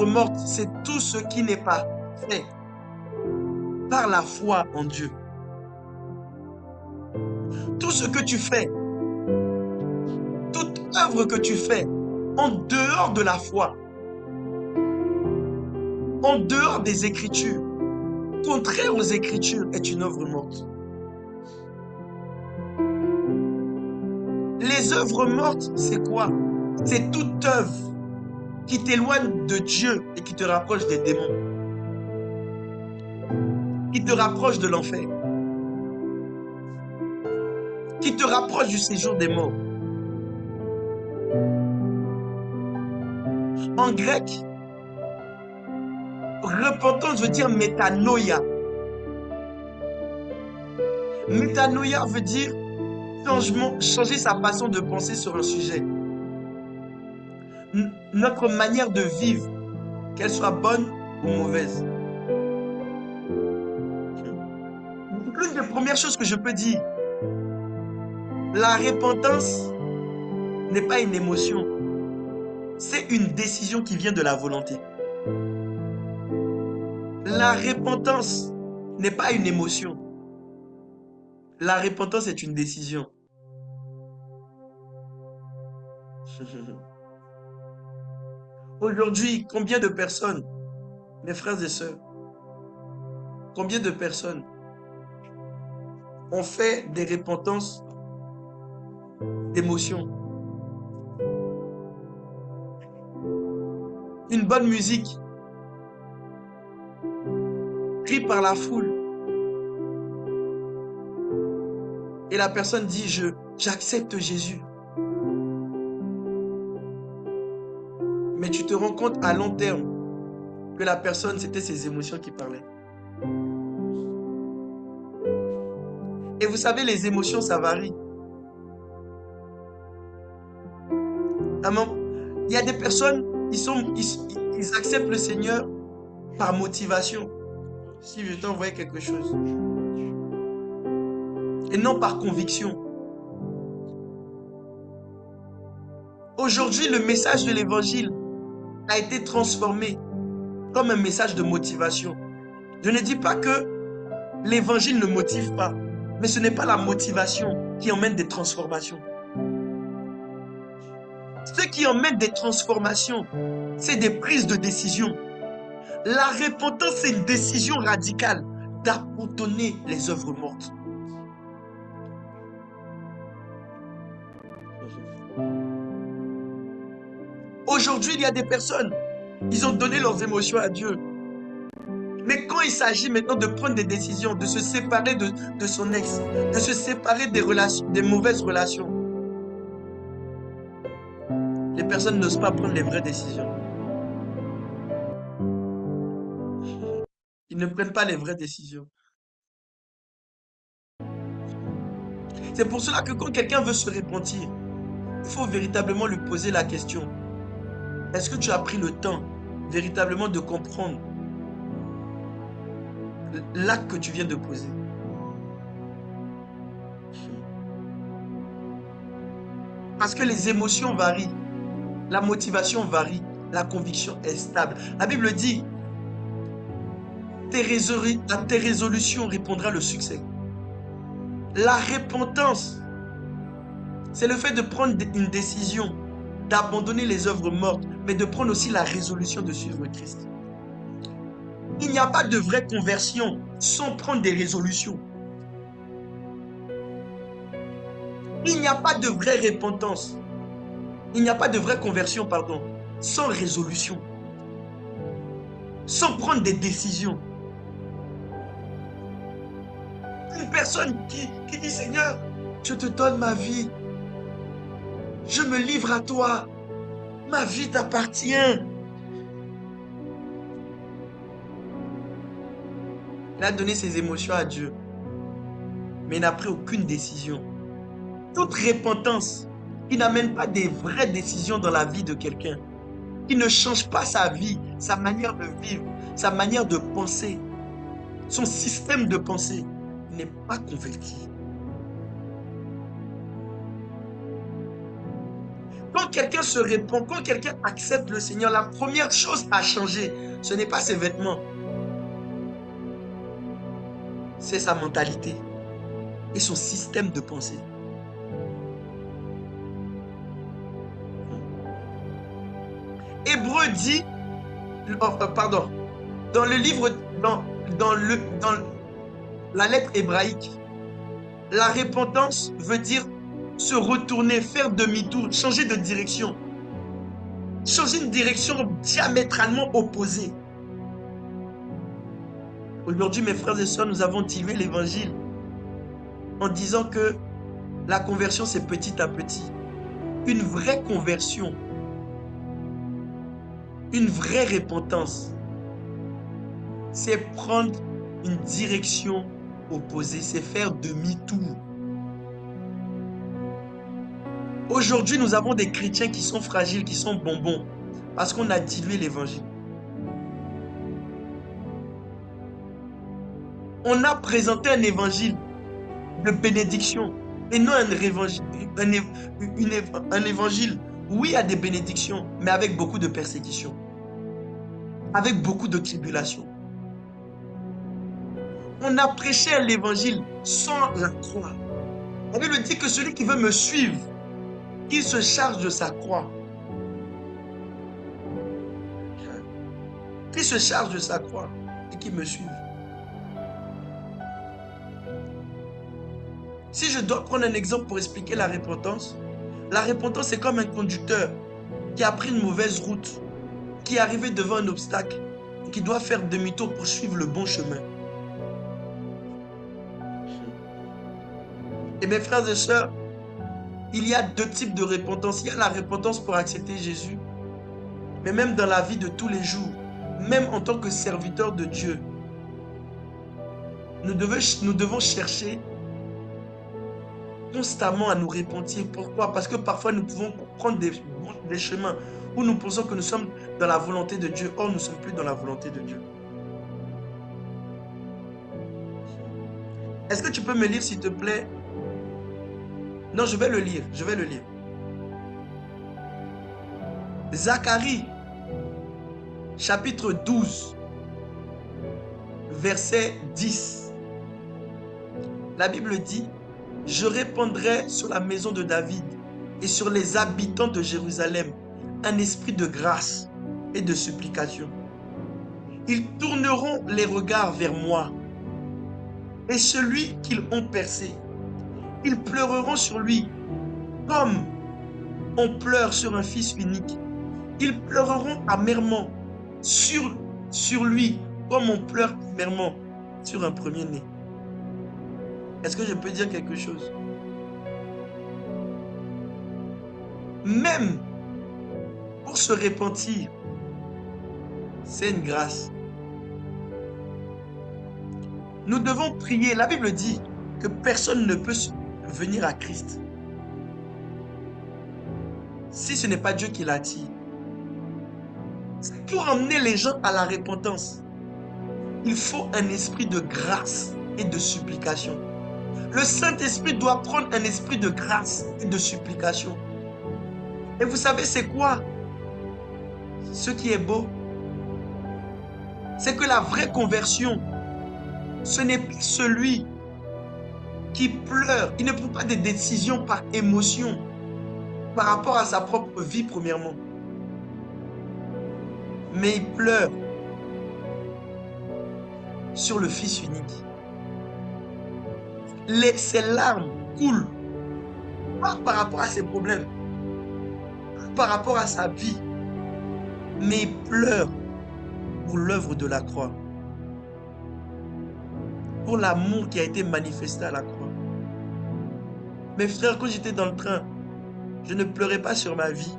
mortes, c'est tout ce qui n'est pas fait par la foi en Dieu. Tout ce que tu fais, œuvre que tu fais en dehors de la foi, en dehors des Écritures, contraire aux Écritures, est une œuvre morte. Les œuvres mortes, c'est quoi? C'est toute œuvre qui t'éloigne de Dieu et qui te rapproche des démons, qui te rapproche de l'enfer, qui te rapproche du séjour des morts. En grec, repentance veut dire métanoïa. Métanoïa veut dire changement, changer sa façon de penser sur un sujet. Notre manière de vivre, qu'elle soit bonne ou mauvaise. L'une des premières choses que je peux dire, la repentance n'est pas une émotion, c'est une décision qui vient de la volonté. La repentance n'est pas une émotion. La repentance est une décision. Aujourd'hui, combien de personnes, mes frères et sœurs, combien de personnes ont fait des repentances d'émotions? Une bonne musique, pris par la foule. Et la personne dit, j'accepte Jésus. Mais tu te rends compte à long terme que la personne, c'était ses émotions qui parlaient. Et vous savez, les émotions, ça varie. Il y a des personnes, ils acceptent le Seigneur par motivation. Si je t'envoie quelque chose. Et non par conviction. Aujourd'hui, le message de l'évangile a été transformé comme un message de motivation. Je ne dis pas que l'évangile ne motive pas, mais ce n'est pas la motivation qui emmène des transformations. Ce qui emmène des transformations, c'est des prises de décision. La repentance, c'est une décision radicale d'abandonner les œuvres mortes. Aujourd'hui, il y a des personnes, ils ont donné leurs émotions à Dieu. Mais quand il s'agit maintenant de prendre des décisions, de se séparer de son ex, de se séparer des mauvaises relations, les personnes n'osent pas prendre les vraies décisions. Ils ne prennent pas les vraies décisions. C'est pour cela que quand quelqu'un veut se repentir, il faut véritablement lui poser la question. Est-ce que tu as pris le temps véritablement de comprendre l'acte que tu viens de poser? Parce que les émotions varient, la motivation varie, la conviction est stable. La Bible dit, à tes résolutions répondra le succès. La repentance, c'est le fait de prendre une décision, d'abandonner les œuvres mortes, mais de prendre aussi la résolution de suivre Christ. Il n'y a pas de vraie conversion sans prendre des résolutions. Il n'y a pas de vraie repentance. Il n'y a pas de vraie conversion, pardon, sans résolution. Sans prendre des décisions. Une personne qui dit, Seigneur, je te donne ma vie. Je me livre à toi. Ma vie t'appartient. Il a donné ses émotions à Dieu. Mais il n'a pris aucune décision. Toute repentance qui n'amène pas des vraies décisions dans la vie de quelqu'un, qui ne change pas sa vie, sa manière de vivre, sa manière de penser, son système de pensée, n'est pas converti. Quand quelqu'un se répand, quand quelqu'un accepte le Seigneur, la première chose à changer, ce n'est pas ses vêtements. C'est sa mentalité et son système de pensée. Hébreux dit, pardon, dans le livre, dans la lettre hébraïque, la repentance veut dire se retourner, faire demi-tour, changer de direction. Changer une direction diamétralement opposée. Aujourd'hui, mes frères et sœurs, nous avons dilué l'évangile en disant que la conversion, c'est petit à petit. Une vraie conversion, une vraie repentance, c'est prendre une direction opposée, c'est faire demi-tour. Aujourd'hui, nous avons des chrétiens qui sont fragiles, qui sont bonbons, parce qu'on a dilué l'évangile. On a présenté un évangile de bénédiction et non un évangile où il y a des bénédictions, mais avec beaucoup de persécutions, avec beaucoup de tribulations. On a prêché l'évangile sans la croix. La Bible dit que celui qui veut me suivre, qu'il se charge de sa croix. Qu'il se charge de sa croix et qu'il me suive. Si je dois prendre un exemple pour expliquer la repentance c'est comme un conducteur qui a pris une mauvaise route, qui est arrivé devant un obstacle et qui doit faire demi-tour pour suivre le bon chemin. Et mes frères et sœurs, il y a deux types de repentance. Il y a la repentance pour accepter Jésus, mais même dans la vie de tous les jours, même en tant que serviteur de Dieu, nous devons chercher constamment à nous repentir. Pourquoi? Parce que parfois nous pouvons prendre des chemins où nous pensons que nous sommes dans la volonté de Dieu. Or, nous ne sommes plus dans la volonté de Dieu. Est-ce que tu peux me lire, s'il te plaît? Non, je vais le lire. Zacharie, chapitre 12, verset 10. La Bible dit: je répandrai sur la maison de David et sur les habitants de Jérusalem un esprit de grâce et de supplication. Ils tourneront les regards vers moi et celui qu'ils ont percé. Ils pleureront sur lui comme on pleure sur un fils unique. Ils pleureront amèrement sur lui comme on pleure amèrement sur un premier-né. Est-ce que je peux dire quelque chose? Même pour se repentir, c'est une grâce. Nous devons prier. La Bible dit que personne ne peut venir à Christ si ce n'est pas Dieu qui l'attire. Pour emmener les gens à la repentance, il faut un esprit de grâce et de supplication. Le Saint-Esprit doit prendre un esprit de grâce et de supplication. Et vous savez c'est quoi? Ce qui est beau, c'est que la vraie conversion, ce n'est pas celui qui pleure. Il ne prend pas des décisions par émotion, par rapport à sa propre vie premièrement. Mais il pleure sur le Fils unique. Ses larmes coulent, pas par rapport à ses problèmes, pas par rapport à sa vie, mais il pleure pour l'œuvre de la croix, pour l'amour qui a été manifesté à la croix. Mes frères, quand j'étais dans le train, je ne pleurais pas sur ma vie,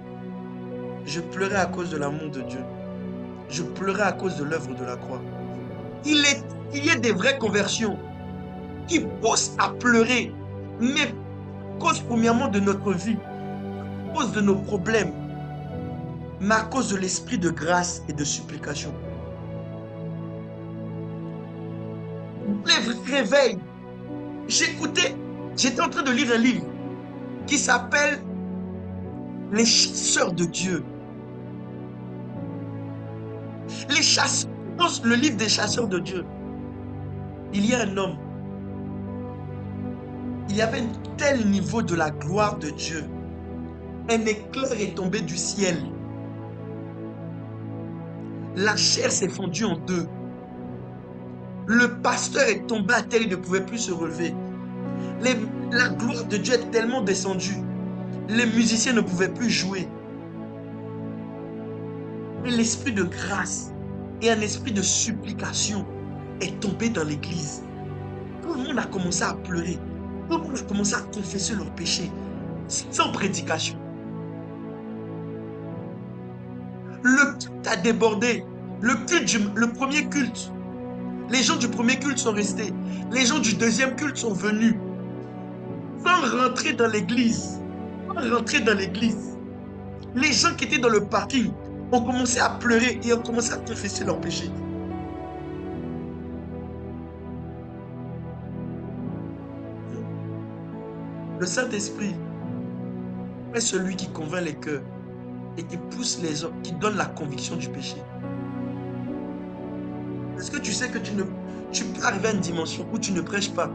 je pleurais à cause de l'amour de Dieu. Je pleurais à cause de l'œuvre de la croix. Il y a des vraies conversions qui poussent à pleurer, mais à cause premièrement de notre vie, à cause de nos problèmes, mais à cause de l'esprit de grâce et de supplication. Les réveils. J'étais en train de lire un livre qui s'appelle Les chasseurs de Dieu. Les chasseurs, dans le livre des chasseurs de Dieu, il y a un homme. Il y avait un tel niveau de la gloire de Dieu. Un éclair est tombé du ciel. La chair s'est fendue en deux. Le pasteur est tombé à terre, il ne pouvait plus se relever. La gloire de Dieu est tellement descendue. Les musiciens ne pouvaient plus jouer. Et l'esprit de grâce et un esprit de supplication est tombé dans l'église. Tout le monde a commencé à pleurer. Tout le monde a commencé à confesser leurs péchés sans prédication. Le culte a débordé. Le premier culte. Les gens du premier culte sont restés. Les gens du deuxième culte sont venus. Sans rentrer dans l'église. Sans rentrer dans l'église. Les gens qui étaient dans le parking ont commencé à pleurer et ont commencé à confesser leurs péchés. Le Saint-Esprit est celui qui convainc les cœurs et qui pousse les gens, qui donne la conviction du péché. Est-ce que tu sais que tu peux arriver à une dimension où tu ne prêches pas,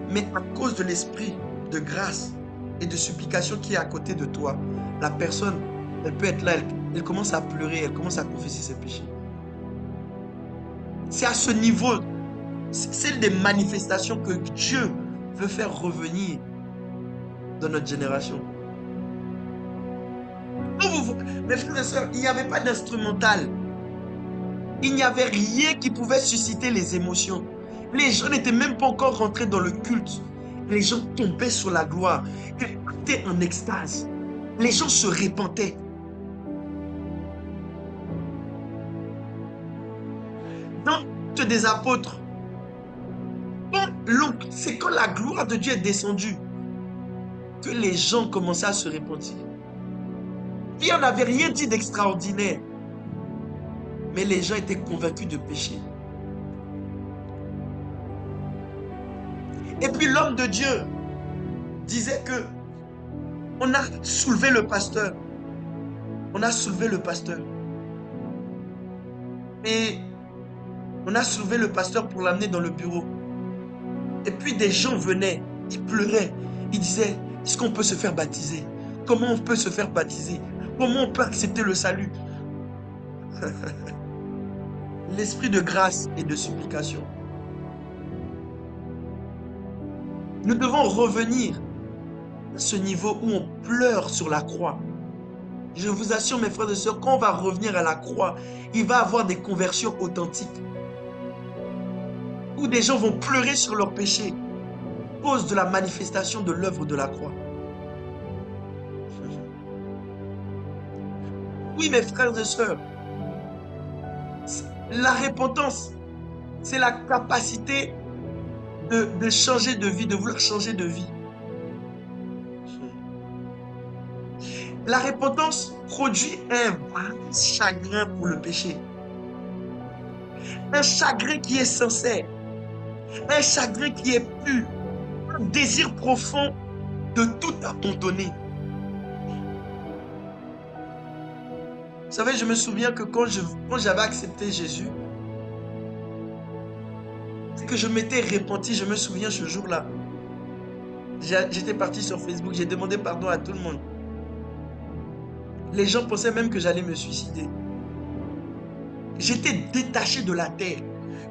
mais à cause de l'esprit de grâce et de supplication qui est à côté de toi, la personne, elle peut être là, elle commence à pleurer, elle commence à confesser ses péchés. C'est à ce niveau, c'est des manifestations que Dieu veut faire revenir dans notre génération. Mes frères et sœurs, il n'y avait pas d'instrumental. Il n'y avait rien qui pouvait susciter les émotions. Les gens n'étaient même pas encore rentrés dans le culte. Les gens tombaient sur la gloire. Ils étaient en extase. Les gens se répentaient. Dans l'Acte des apôtres, c'est quand la gloire de Dieu est descendue que les gens commençaient à se repentir. Pierre n'avait rien dit d'extraordinaire. Mais les gens étaient convaincus de péché. Et puis l'homme de Dieu disait que on a soulevé le pasteur. On a soulevé le pasteur. Et on a soulevé le pasteur pour l'amener dans le bureau. Et puis des gens venaient, ils pleuraient. Ils disaient, est-ce qu'on peut se faire baptiser? Comment on peut se faire baptiser? Comment on peut accepter le salut? L'esprit de grâce et de supplication. Nous devons revenir à ce niveau où on pleure sur la croix. Je vous assure, mes frères et sœurs, quand on va revenir à la croix, il va y avoir des conversions authentiques. Où des gens vont pleurer sur leurs péchés à cause de la manifestation de l'œuvre de la croix. Oui, mes frères et sœurs, la repentance, c'est la capacité de changer de vie, de vouloir changer de vie. La repentance produit un vrai chagrin pour le péché. Un chagrin qui est sincère. Un chagrin qui est pur. Un désir profond de tout abandonner. Vous savez, je me souviens que quand j'avais accepté Jésus, que je m'étais repenti, je me souviens ce jour-là. J'étais parti sur Facebook, j'ai demandé pardon à tout le monde. Les gens pensaient même que j'allais me suicider. J'étais détaché de la terre.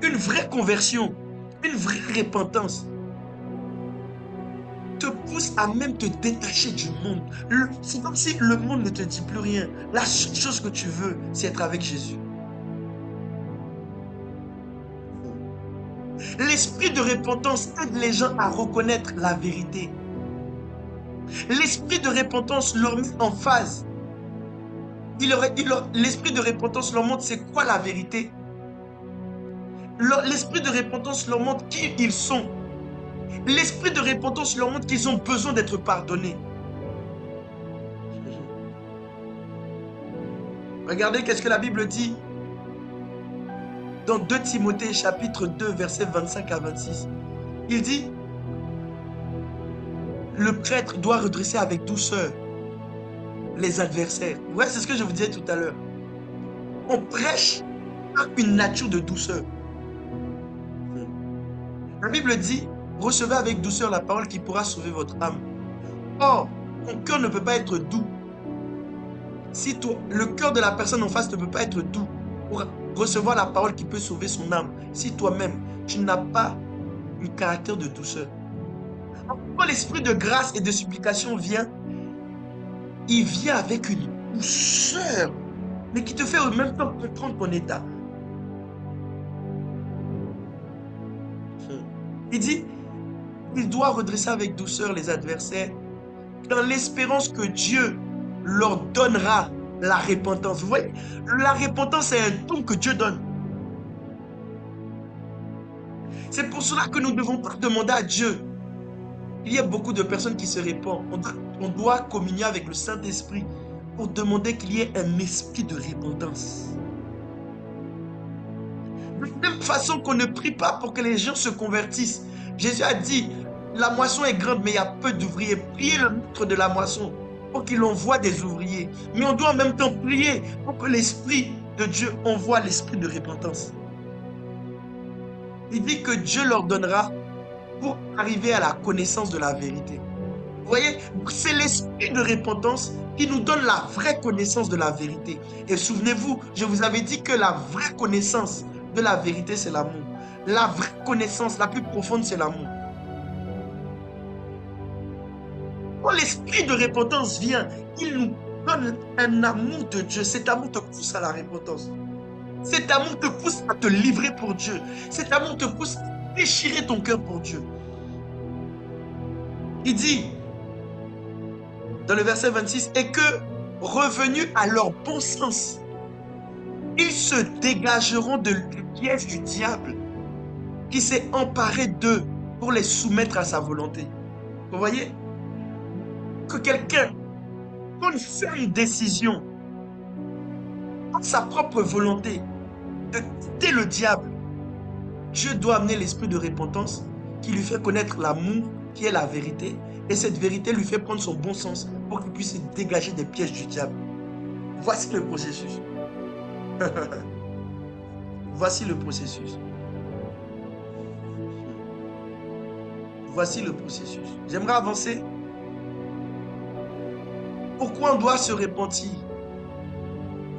Une vraie conversion, une vraie repentance te pousse à même te détacher du monde. C'est comme si le monde ne te dit plus rien. La seule chose que tu veux, c'est être avec Jésus. L'esprit de repentance aide les gens à reconnaître la vérité. L'esprit de repentance leur met en phase. L'esprit de repentance leur montre c'est quoi la vérité. L'esprit de repentance leur montre qui ils sont. L'esprit de repentance leur montre qu'ils ont besoin d'être pardonnés. Regardez qu'est-ce que la Bible dit dans 2 Timothée chapitre 2 versets 25 à 26. Il dit, le prêtre doit redresser avec douceur les adversaires. Ouais, c'est ce que je vous disais tout à l'heure. On prêche à une nature de douceur. La Bible dit, recevez avec douceur la parole qui pourra sauver votre âme. Or, ton cœur ne peut pas être doux. Si le cœur de la personne en face ne peut pas être doux recevoir la parole qui peut sauver son âme si toi-même, tu n'as pas un caractère de douceur? Quand l'esprit de grâce et de supplication vient, il vient avec une douceur, mais qui te fait en même temps comprendre ton état. Il dit, il doit redresser avec douceur les adversaires dans l'espérance que Dieu leur donnera la repentance. Vous voyez, la repentance est un don que Dieu donne. C'est pour cela que nous ne devons pas demander à Dieu. Il y a beaucoup de personnes qui se répandent. On doit communier avec le Saint-Esprit pour demander qu'il y ait un esprit de repentance. De la même façon qu'on ne prie pas pour que les gens se convertissent. Jésus a dit, la moisson est grande, mais il y a peu d'ouvriers. Priez le maître de la moisson pour qu'il envoie des ouvriers. Mais on doit en même temps prier pour que l'Esprit de Dieu envoie l'esprit de repentance. Il dit que Dieu leur donnera pour arriver à la connaissance de la vérité. Vous voyez, c'est l'esprit de repentance qui nous donne la vraie connaissance de la vérité. Et souvenez-vous, je vous avais dit que la vraie connaissance de la vérité, c'est l'amour. La vraie connaissance la plus profonde, c'est l'amour. Quand l'esprit de repentance vient, il nous donne un amour de Dieu. Cet amour te pousse à la repentance. Cet amour te pousse à te livrer pour Dieu. Cet amour te pousse à déchirer ton cœur pour Dieu. Il dit, dans le verset 26, et que, revenus à leur bon sens, ils se dégageront du piège du diable qui s'est emparé d'eux pour les soumettre à sa volonté. Vous voyez? Que quelqu'un, quand il fait une décision, par sa propre volonté, de quitter le diable, Dieu doit amener l'esprit de repentance qui lui fait connaître l'amour qui est la vérité, et cette vérité lui fait prendre son bon sens pour qu'il puisse se dégager des pièges du diable. Voici le processus. Voici le processus. Voici le processus. J'aimerais avancer. Pourquoi on doit se repentir?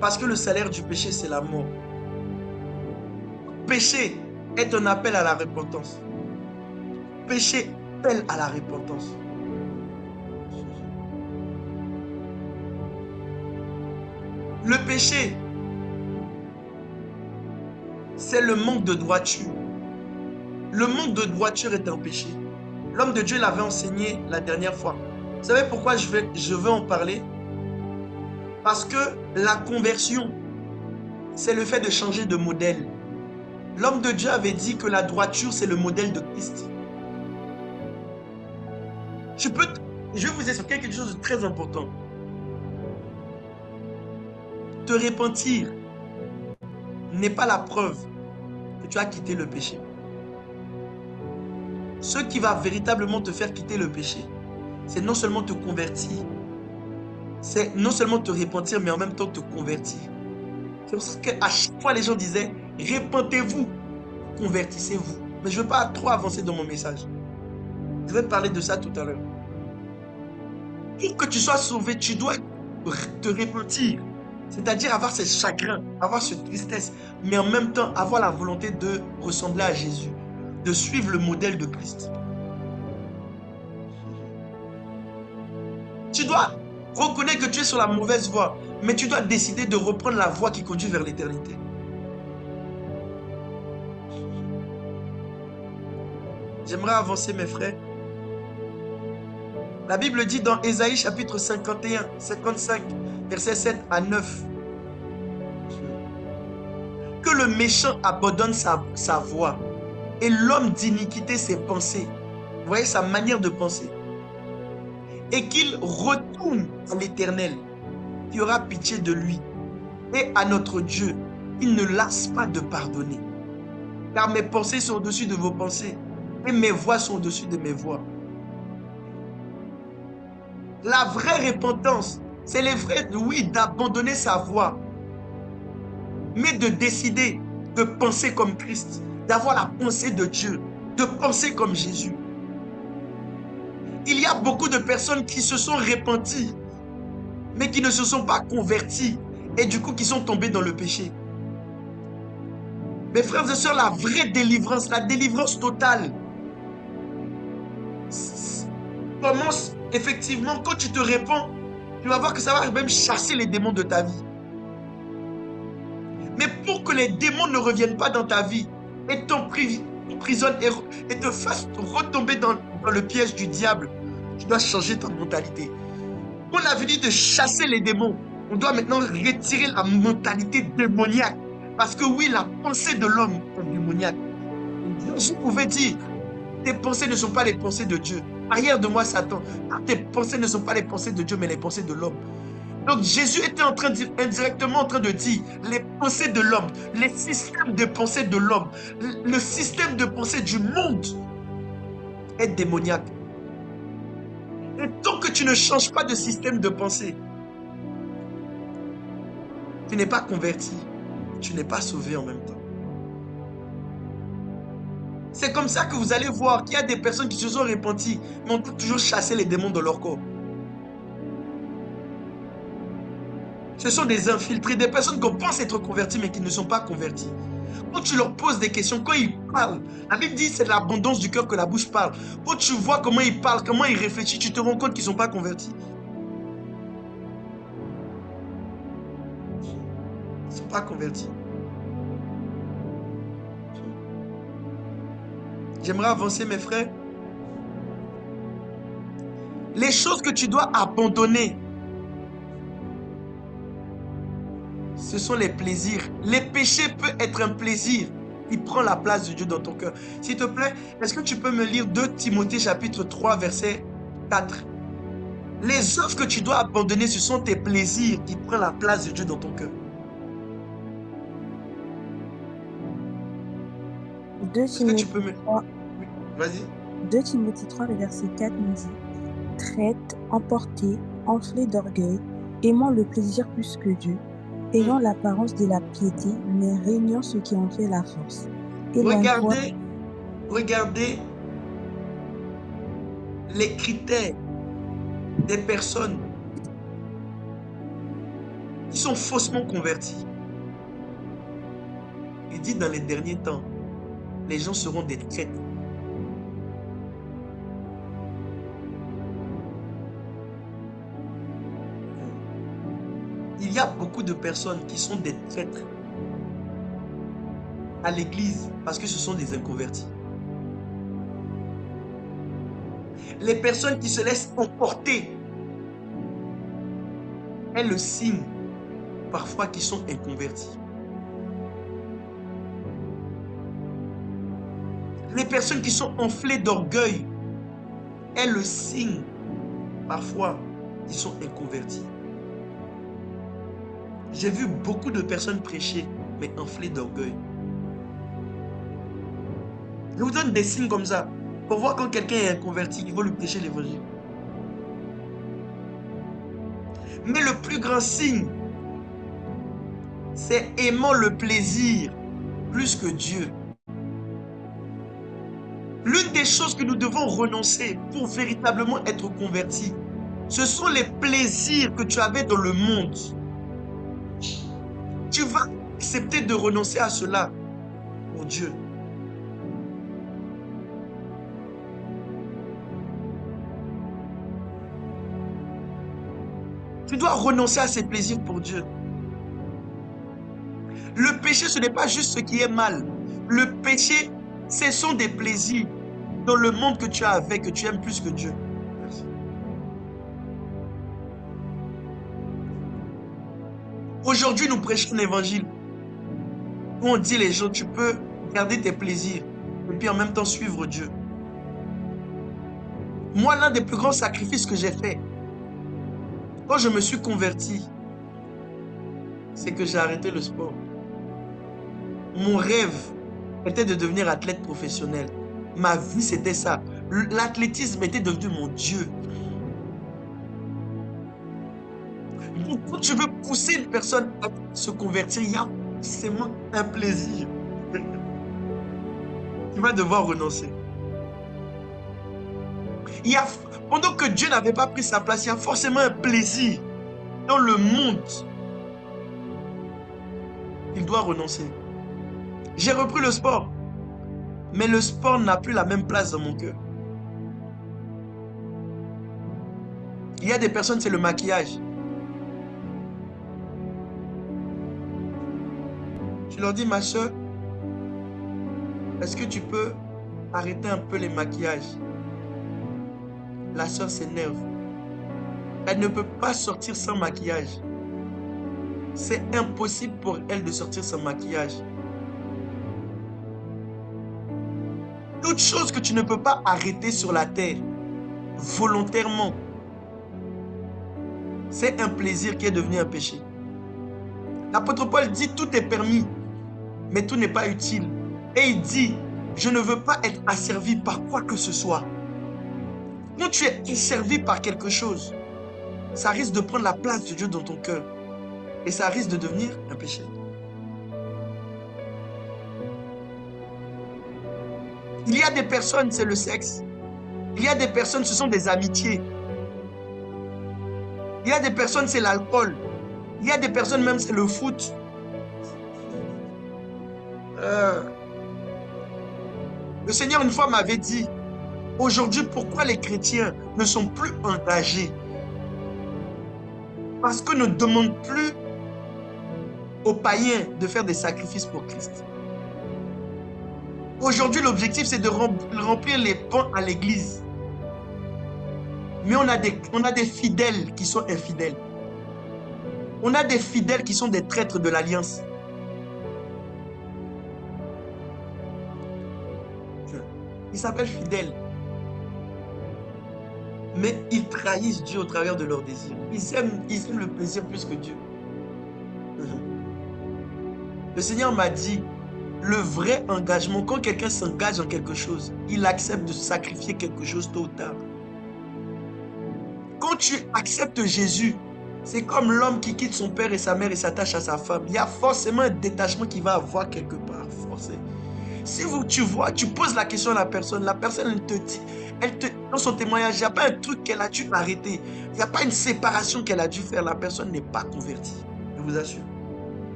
Parce que le salaire du péché, c'est la mort. Péché est un appel à la repentance. Péché appelle à la repentance. Le péché, c'est le manque de droiture. Le manque de droiture est un péché. L'homme de Dieu l'avait enseigné la dernière fois. Vous savez pourquoi je veux en parler? Parce que la conversion, c'est le fait de changer de modèle. L'homme de Dieu avait dit que la droiture, c'est le modèle de Christ. Je vais vous expliquer quelque chose de très important. Te repentir n'est pas la preuve que tu as quitté le péché. Ce qui va véritablement te faire quitter le péché, c'est non seulement te convertir, c'est non seulement te repentir, mais en même temps te convertir. C'est pour ça qu'à chaque fois, les gens disaient, repentez-vous, convertissez-vous. Mais je ne veux pas trop avancer dans mon message. Je vais parler de ça tout à l'heure. Pour que tu sois sauvé, tu dois te repentir. C'est-à-dire avoir ce chagrin, avoir cette tristesse, mais en même temps avoir la volonté de ressembler à Jésus, de suivre le modèle de Christ. Tu dois reconnaître que tu es sur la mauvaise voie, mais tu dois décider de reprendre la voie qui conduit vers l'éternité. J'aimerais avancer, mes frères. La Bible dit dans Ésaïe chapitre 51, 55, versets 7 à 9, que le méchant abandonne sa voie et l'homme d'iniquité ses pensées. Vous voyez sa manière de penser. Et qu'il retourne à l'Éternel, qui aura pitié de lui, et à notre Dieu, il ne lasse pas de pardonner. Car mes pensées sont au-dessus de vos pensées, et mes voies sont au-dessus de mes voies. La vraie repentance, c'est le vrai, oui, d'abandonner sa voie, mais de décider de penser comme Christ, d'avoir la pensée de Dieu, de penser comme Jésus. Il y a beaucoup de personnes qui se sont repenties, mais qui ne se sont pas converties, et du coup qui sont tombées dans le péché. Mes frères et sœurs, la vraie délivrance, la délivrance totale, commence effectivement quand tu te répands. Tu vas voir que ça va même chasser les démons de ta vie. Mais pour que les démons ne reviennent pas dans ta vie et t'emprisonnent et te fassent retomber dans le piège du diable, tu dois changer ta mentalité. On a venu de chasser les démons. On doit maintenant retirer la mentalité démoniaque. Parce que oui, la pensée de l'homme est démoniaque. Je pouvais dire, tes pensées ne sont pas les pensées de Dieu. Arrière de moi, Satan. Tes pensées ne sont pas les pensées de Dieu, mais les pensées de l'homme. Donc Jésus était indirectement en train de dire, les pensées de l'homme, les systèmes de pensée de l'homme, le système de pensée du monde est démoniaque. Et tant que tu ne changes pas de système de pensée, tu n'es pas converti, tu n'es pas sauvé en même temps. C'est comme ça que vous allez voir qu'il y a des personnes qui se sont repenties, mais ont toujours chassé les démons de leur corps. Ce sont des infiltrés, des personnes qu'on pense être converties, mais qui ne sont pas converties. Quand tu leur poses des questions, quand ils parlent, la Bible dit c'est de l'abondance du cœur que la bouche parle. Quand tu vois comment ils parlent, comment ils réfléchissent, tu te rends compte qu'ils ne sont pas convertis. Ils ne sont pas convertis. J'aimerais avancer, mes frères. Les choses que tu dois abandonner, ce sont les plaisirs. Les péchés peuvent être un plaisir qui prend la place de Dieu dans ton cœur. S'il te plaît, est-ce que tu peux me lire 2 Timothée chapitre 3, verset 4? Les œuvres que tu dois abandonner, ce sont tes plaisirs qui prennent la place de Dieu dans ton cœur. 2 Est-ce que tu peux me... 3, Vas-y. 2 Timothée 3, le verset 4 nous dit « Traite, emporté, enflé d'orgueil, aimant le plaisir plus que Dieu, ayant l'apparence de la piété, mais régnant ce qui en fait la force. » Regardez les critères des personnes qui sont faussement converties. Il dit dans les derniers temps, les gens seront des traîtres. Il y a beaucoup de personnes qui sont des traîtres à l'église parce que ce sont des inconvertis. Les personnes qui se laissent emporter est le signe parfois qu'ils sont inconvertis. Les personnes qui sont enflées d'orgueil est le signe parfois qu'ils sont inconvertis. J'ai vu beaucoup de personnes prêcher, mais enflées d'orgueil. Je vous donne des signes comme ça. Pour voir quand quelqu'un est inconverti, il faut lui prêcher l'évangile. Mais le plus grand signe, c'est aimant le plaisir plus que Dieu. L'une des choses que nous devons renoncer pour véritablement être convertis, ce sont les plaisirs que tu avais dans le monde. Tu vas accepter de renoncer à cela pour Dieu. Tu dois renoncer à ces plaisirs pour Dieu. Le péché, ce n'est pas juste ce qui est mal. Le péché, ce sont des plaisirs dans le monde que tu as avec, que tu aimes plus que Dieu. Merci. Aujourd'hui, nous prêchons l'évangile où on dit les gens, tu peux garder tes plaisirs et puis en même temps suivre Dieu. Moi, l'un des plus grands sacrifices que j'ai fait, quand je me suis converti, c'est que j'ai arrêté le sport. Mon rêve était de devenir athlète professionnel. Ma vie, c'était ça. L'athlétisme était devenu mon Dieu. Quand tu veux pousser une personne à se convertir, il y a forcément un plaisir. Tu vas devoir renoncer. Pendant que Dieu n'avait pas pris sa place, il y a forcément un plaisir dans le monde. Il doit renoncer. J'ai repris le sport. Mais le sport n'a plus la même place dans mon cœur. Il y a des personnes, c'est le maquillage. Je leur dis, ma soeur, est-ce que tu peux arrêter un peu les maquillages? La soeur s'énerve. Elle ne peut pas sortir sans maquillage. C'est impossible pour elle de sortir sans maquillage. Toute chose que tu ne peux pas arrêter sur la terre, volontairement, c'est un plaisir qui est devenu un péché. L'apôtre Paul dit, tout est permis, mais tout n'est pas utile. Et il dit, je ne veux pas être asservi par quoi que ce soit. Quand tu es asservi par quelque chose, ça risque de prendre la place de Dieu dans ton cœur. Et ça risque de devenir un péché. Il y a des personnes, c'est le sexe. Il y a des personnes, ce sont des amitiés. Il y a des personnes, c'est l'alcool. Il y a des personnes, même, c'est le foot. Le Seigneur, une fois, m'avait dit, aujourd'hui, pourquoi les chrétiens ne sont plus engagés? Parce qu'on ne demande plus aux païens de faire des sacrifices pour Christ. Aujourd'hui, l'objectif, c'est de remplir les bancs à l'église. Mais on a des fidèles qui sont infidèles. On a des fidèles qui sont des traîtres de l'alliance. Ils s'appellent fidèles. Mais ils trahissent Dieu au travers de leurs désirs. Ils aiment le plaisir plus que Dieu. Le Seigneur m'a dit, le vrai engagement, quand quelqu'un s'engage en quelque chose, il accepte de sacrifier quelque chose tôt ou tard. Quand tu acceptes Jésus, c'est comme l'homme qui quitte son père et sa mère et s'attache à sa femme. Il y a forcément un détachement qui va avoir quelque part, forcé. Si tu poses la question à la personne elle te dit, dans son témoignage, il n'y a pas un truc qu'elle a dû arrêter. Il n'y a pas une séparation qu'elle a dû faire. La personne n'est pas convertie, je vous assure.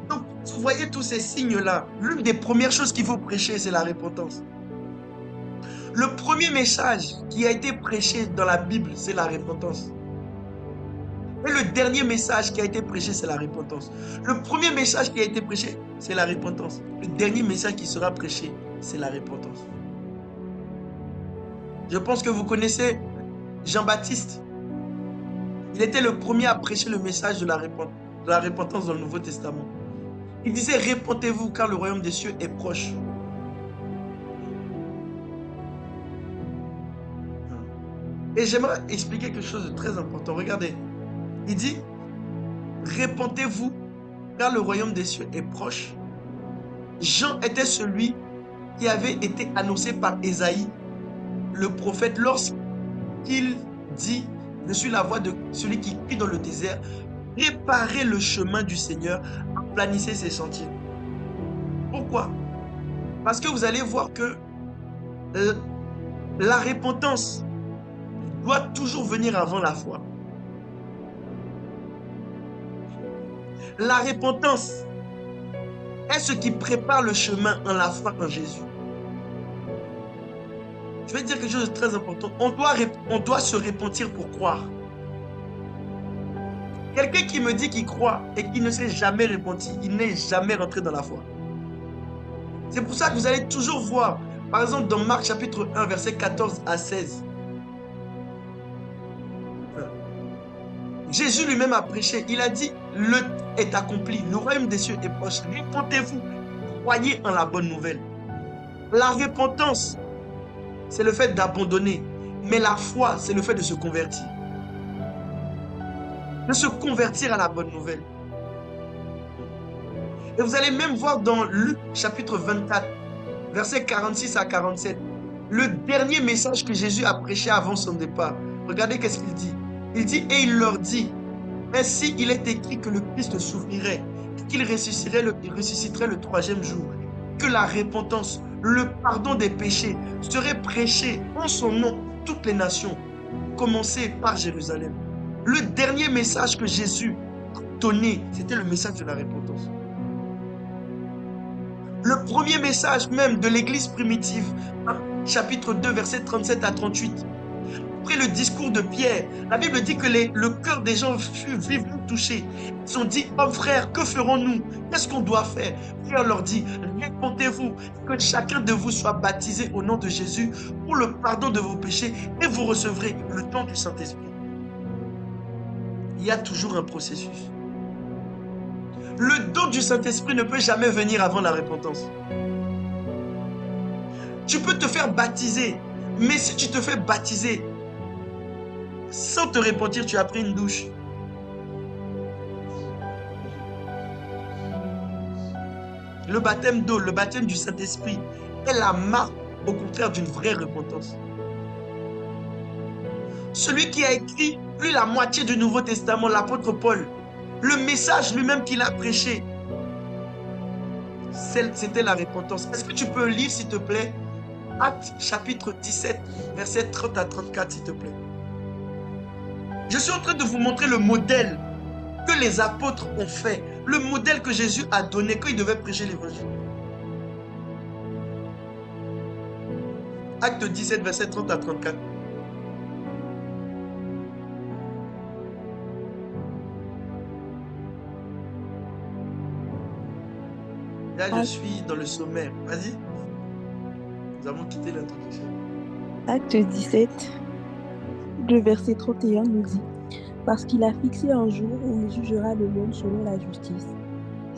Donc, vous voyez tous ces signes-là. L'une des premières choses qu'il faut prêcher, c'est la repentance. Le premier message qui a été prêché dans la Bible, c'est la repentance. Et le dernier message qui a été prêché, c'est la repentance. Le premier message qui a été prêché, c'est la repentance. Le dernier message qui sera prêché, c'est la repentance. Je pense que vous connaissez Jean-Baptiste. Il était le premier à prêcher le message de la repentance dans le Nouveau Testament. Il disait, repentez-vous car le royaume des cieux est proche. Et j'aimerais expliquer quelque chose de très important. Regardez. Il dit, repentez-vous, car le royaume des cieux est proche. Jean était celui qui avait été annoncé par Ésaïe, le prophète, lorsqu'il dit, je suis la voix de celui qui crie dans le désert, préparez le chemin du Seigneur, aplanissez ses sentiers. Pourquoi? Parce que vous allez voir que la repentance doit toujours venir avant la foi. La repentance est ce qui prépare le chemin en la foi en Jésus. Je vais dire quelque chose de très important. On doit se repentir pour croire. Quelqu'un qui me dit qu'il croit et qui ne s'est jamais repenti, il n'est jamais rentré dans la foi. C'est pour ça que vous allez toujours voir, par exemple dans Marc chapitre 1, versets 14 à 16. Jésus lui-même a prêché, il a dit, le temps est accompli, le royaume des cieux est proche, repentez-vous, croyez en la bonne nouvelle. La repentance, c'est le fait d'abandonner, mais la foi, c'est le fait de se convertir. De se convertir à la bonne nouvelle. Et vous allez même voir dans Luc chapitre 24, versets 46 à 47, le dernier message que Jésus a prêché avant son départ. Regardez qu'est-ce qu'il dit. Il dit, et il leur dit, ainsi il est écrit que le Christ souffrirait, qu'il ressusciterait le troisième jour, que la repentance, le pardon des péchés serait prêché en son nom toutes les nations, commencé par Jérusalem. Le dernier message que Jésus étonné, c'était le message de la repentance. Le premier message même de l'église primitive, chapitre 2, versets 37 à 38. Après le discours de Pierre, la Bible dit que le cœur des gens fut vivement touché. Ils ont dit, hommes frères, que ferons-nous? Qu'est-ce qu'on doit faire? Pierre leur dit, répentez-vous, que chacun de vous soit baptisé au nom de Jésus pour le pardon de vos péchés et vous recevrez le don du Saint-Esprit. Il y a toujours un processus. Le don du Saint-Esprit ne peut jamais venir avant la repentance. Tu peux te faire baptiser, mais si tu te fais baptiser sans te repentir, tu as pris une douche. Le baptême d'eau, le baptême du Saint-Esprit est la marque, au contraire, d'une vraie repentance. Celui qui a écrit plus la moitié du Nouveau Testament, l'apôtre Paul, le message lui-même qu'il a prêché, c'était la repentance. Est-ce que tu peux lire, s'il te plaît, Actes chapitre 17, versets 30 à 34, s'il te plaît. Je suis en train de vous montrer le modèle que les apôtres ont fait, le modèle que Jésus a donné quand il devait prêcher l'évangile. Acte 17, versets 30 à 34. Là, je suis dans le sommaire. Vas-y. Nous avons quitté l'introduction. Acte 17, le verset 31 nous dit « Parce qu'il a fixé un jour où il jugera le monde selon la justice,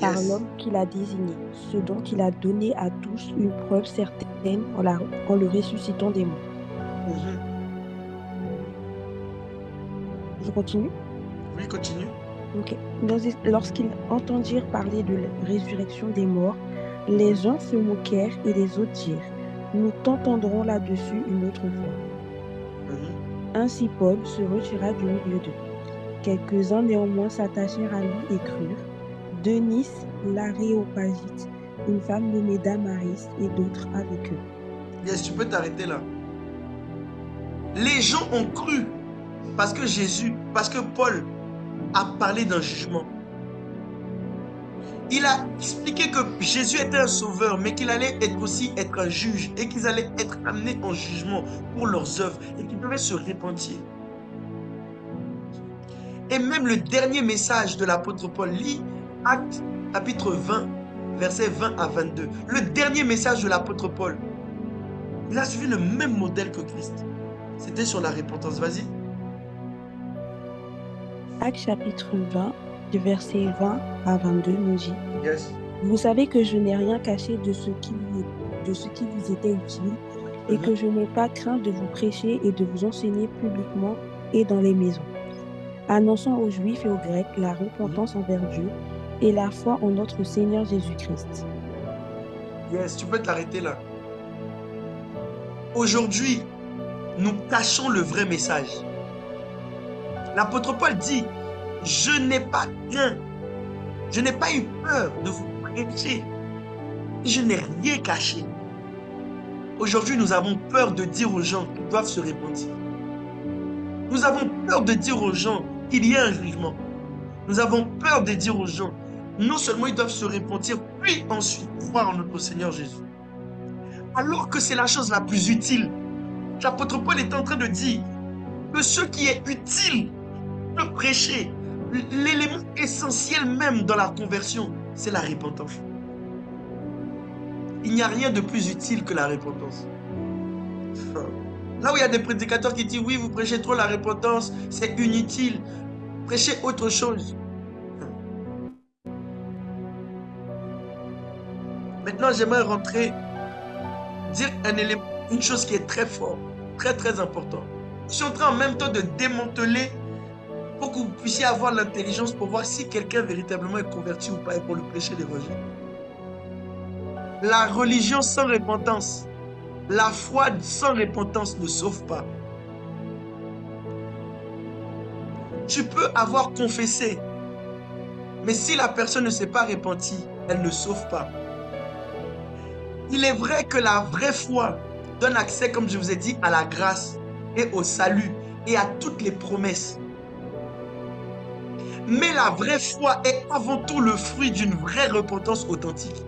par l'homme qu'il a désigné, ce dont il a donné à tous une preuve certaine en le ressuscitant des morts. » Je continue? Oui, continue. Ok. Lorsqu'ils entendirent parler de la résurrection des morts, les uns se moquèrent et les autres dirent « Nous t'entendrons là-dessus une autre fois. » Ainsi Paul se retira du milieu d'eux. Quelques-uns néanmoins s'attachèrent à lui et crurent, Denis l'Aréopagite, une femme nommée Damaris et d'autres avec eux. Yes, tu peux t'arrêter là. Les gens ont cru parce que Paul a parlé d'un jugement. Il a expliqué que Jésus était un sauveur, mais qu'il allait aussi être un juge et qu'ils allaient être amenés en jugement pour leurs œuvres et qu'ils devaient se repentir. Et même le dernier message de l'apôtre Paul, lit Actes chapitre 20, versets 20 à 22. Le dernier message de l'apôtre Paul, il a suivi le même modèle que Christ. C'était sur la repentance. Vas-y. Actes chapitre 20, du verset 20 à 22 nous dit Yes. Vous savez que je n'ai rien caché de ce qui vous était utile et que je n'ai pas craint de vous prêcher et de vous enseigner publiquement et dans les maisons, annonçant aux Juifs et aux Grecs la repentance envers Dieu et la foi en notre Seigneur Jésus-Christ. Yes, tu peux t'arrêter là. Aujourd'hui, nous cachons le vrai message. L'apôtre Paul dit, je n'ai pas craint, je n'ai pas eu peur de vous prêcher. Je n'ai rien caché. Aujourd'hui, nous avons peur de dire aux gens qu'ils doivent se repentir. Nous avons peur de dire aux gens qu'il y a un jugement. Nous avons peur de dire aux gens, non seulement ils doivent se repentir, puis ensuite croire en notre Seigneur Jésus. Alors que c'est la chose la plus utile. L'apôtre Paul est en train de dire que ce qui est utile de prêcher, l'élément essentiel même dans la conversion, c'est la repentance. Il n'y a rien de plus utile que la repentance. Là où il y a des prédicateurs qui disent oui, vous prêchez trop la repentance, c'est inutile. Prêchez autre chose. Maintenant, j'aimerais rentrer, dire une chose qui est très forte, très très importante. Je suis en train en même temps de démanteler pour que vous puissiez avoir l'intelligence pour voir si quelqu'un véritablement est converti ou pas et pour le prêcher l'évangile. La religion sans repentance, la foi sans repentance ne sauve pas. Tu peux avoir confessé, mais si la personne ne s'est pas repentie, elle ne sauve pas. Il est vrai que la vraie foi donne accès, comme je vous ai dit, à la grâce et au salut et à toutes les promesses. Mais la vraie foi est avant tout le fruit d'une vraie repentance authentique.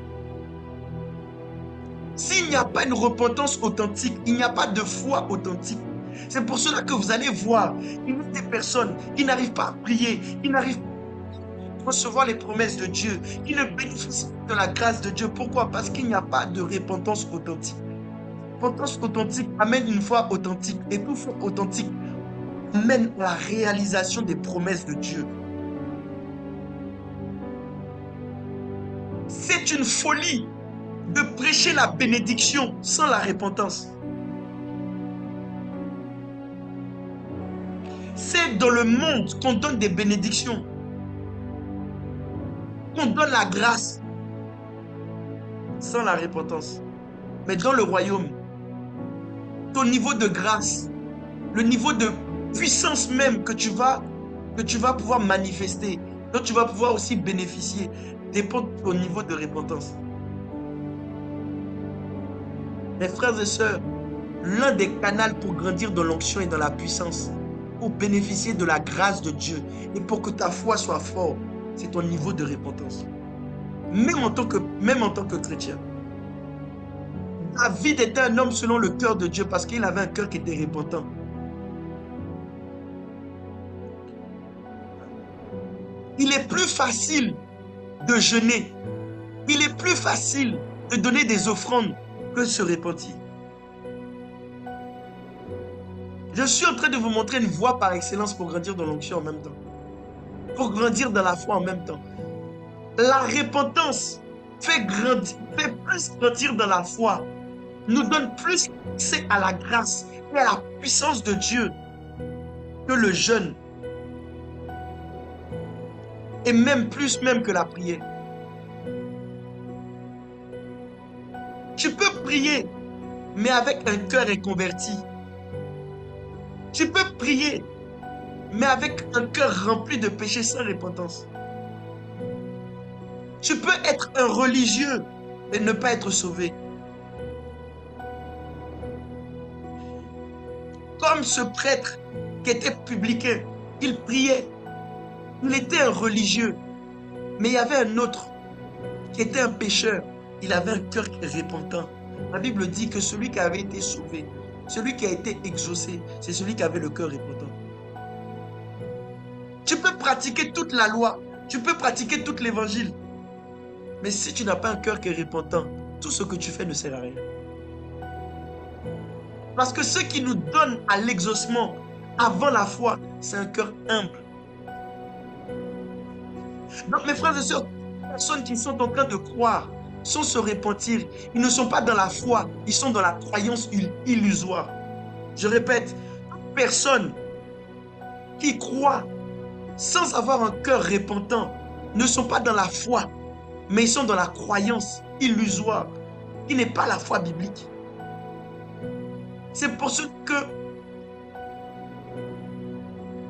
S'il n'y a pas une repentance authentique, il n'y a pas de foi authentique. C'est pour cela que vous allez voir, il y a des personnes qui n'arrivent pas à prier, qui n'arrivent pas à recevoir les promesses de Dieu, qui ne bénéficient pas de la grâce de Dieu. Pourquoi? Parce qu'il n'y a pas de repentance authentique. Repentance authentique amène une foi authentique. Et toute foi authentique amène à la réalisation des promesses de Dieu. C'est une folie de prêcher la bénédiction sans la repentance. C'est dans le monde qu'on donne des bénédictions, qu'on donne la grâce sans la repentance. Mais dans le royaume, ton niveau de grâce, le niveau de puissance même que tu vas pouvoir manifester, dont tu vas pouvoir aussi bénéficier, dépend de ton niveau de repentance. Mes frères et sœurs, l'un des canaux pour grandir dans l'onction et dans la puissance, pour bénéficier de la grâce de Dieu et pour que ta foi soit forte, c'est ton niveau de repentance. Même en tant que chrétien. David était un homme selon le cœur de Dieu parce qu'il avait un cœur qui était repentant. Il est plus facile de jeûner. Il est plus facile de donner des offrandes que de se repentir. Je suis en train de vous montrer une voie par excellence pour grandir dans l'onction en même temps. Pour grandir dans la foi en même temps. La repentance fait plus grandir dans la foi. Nous donne plus accès à la grâce et à la puissance de Dieu que le jeûne. Et même plus que la prière. Tu peux prier, mais avec un cœur inconverti. Tu peux prier, mais avec un cœur rempli de péchés sans repentance. Tu peux être un religieux et ne pas être sauvé. Comme ce prêtre qui était publicain, il priait. Il était un religieux, mais il y avait un autre qui était un pécheur. Il avait un cœur repentant. La Bible dit que celui qui avait été sauvé, celui qui a été exaucé, c'est celui qui avait le cœur repentant. Tu peux pratiquer toute la loi, tu peux pratiquer tout l'évangile, mais si tu n'as pas un cœur qui est repentant, tout ce que tu fais ne sert à rien. Parce que ce qui nous donne à l'exaucement avant la foi, c'est un cœur humble. Donc mes frères et sœurs, les personnes qui sont en train de croire, sans se repentir, ils ne sont pas dans la foi, ils sont dans la croyance illusoire. Je répète, personne qui croit sans avoir un cœur repentant ne sont pas dans la foi, mais ils sont dans la croyance illusoire, qui n'est pas la foi biblique. C'est pour ça que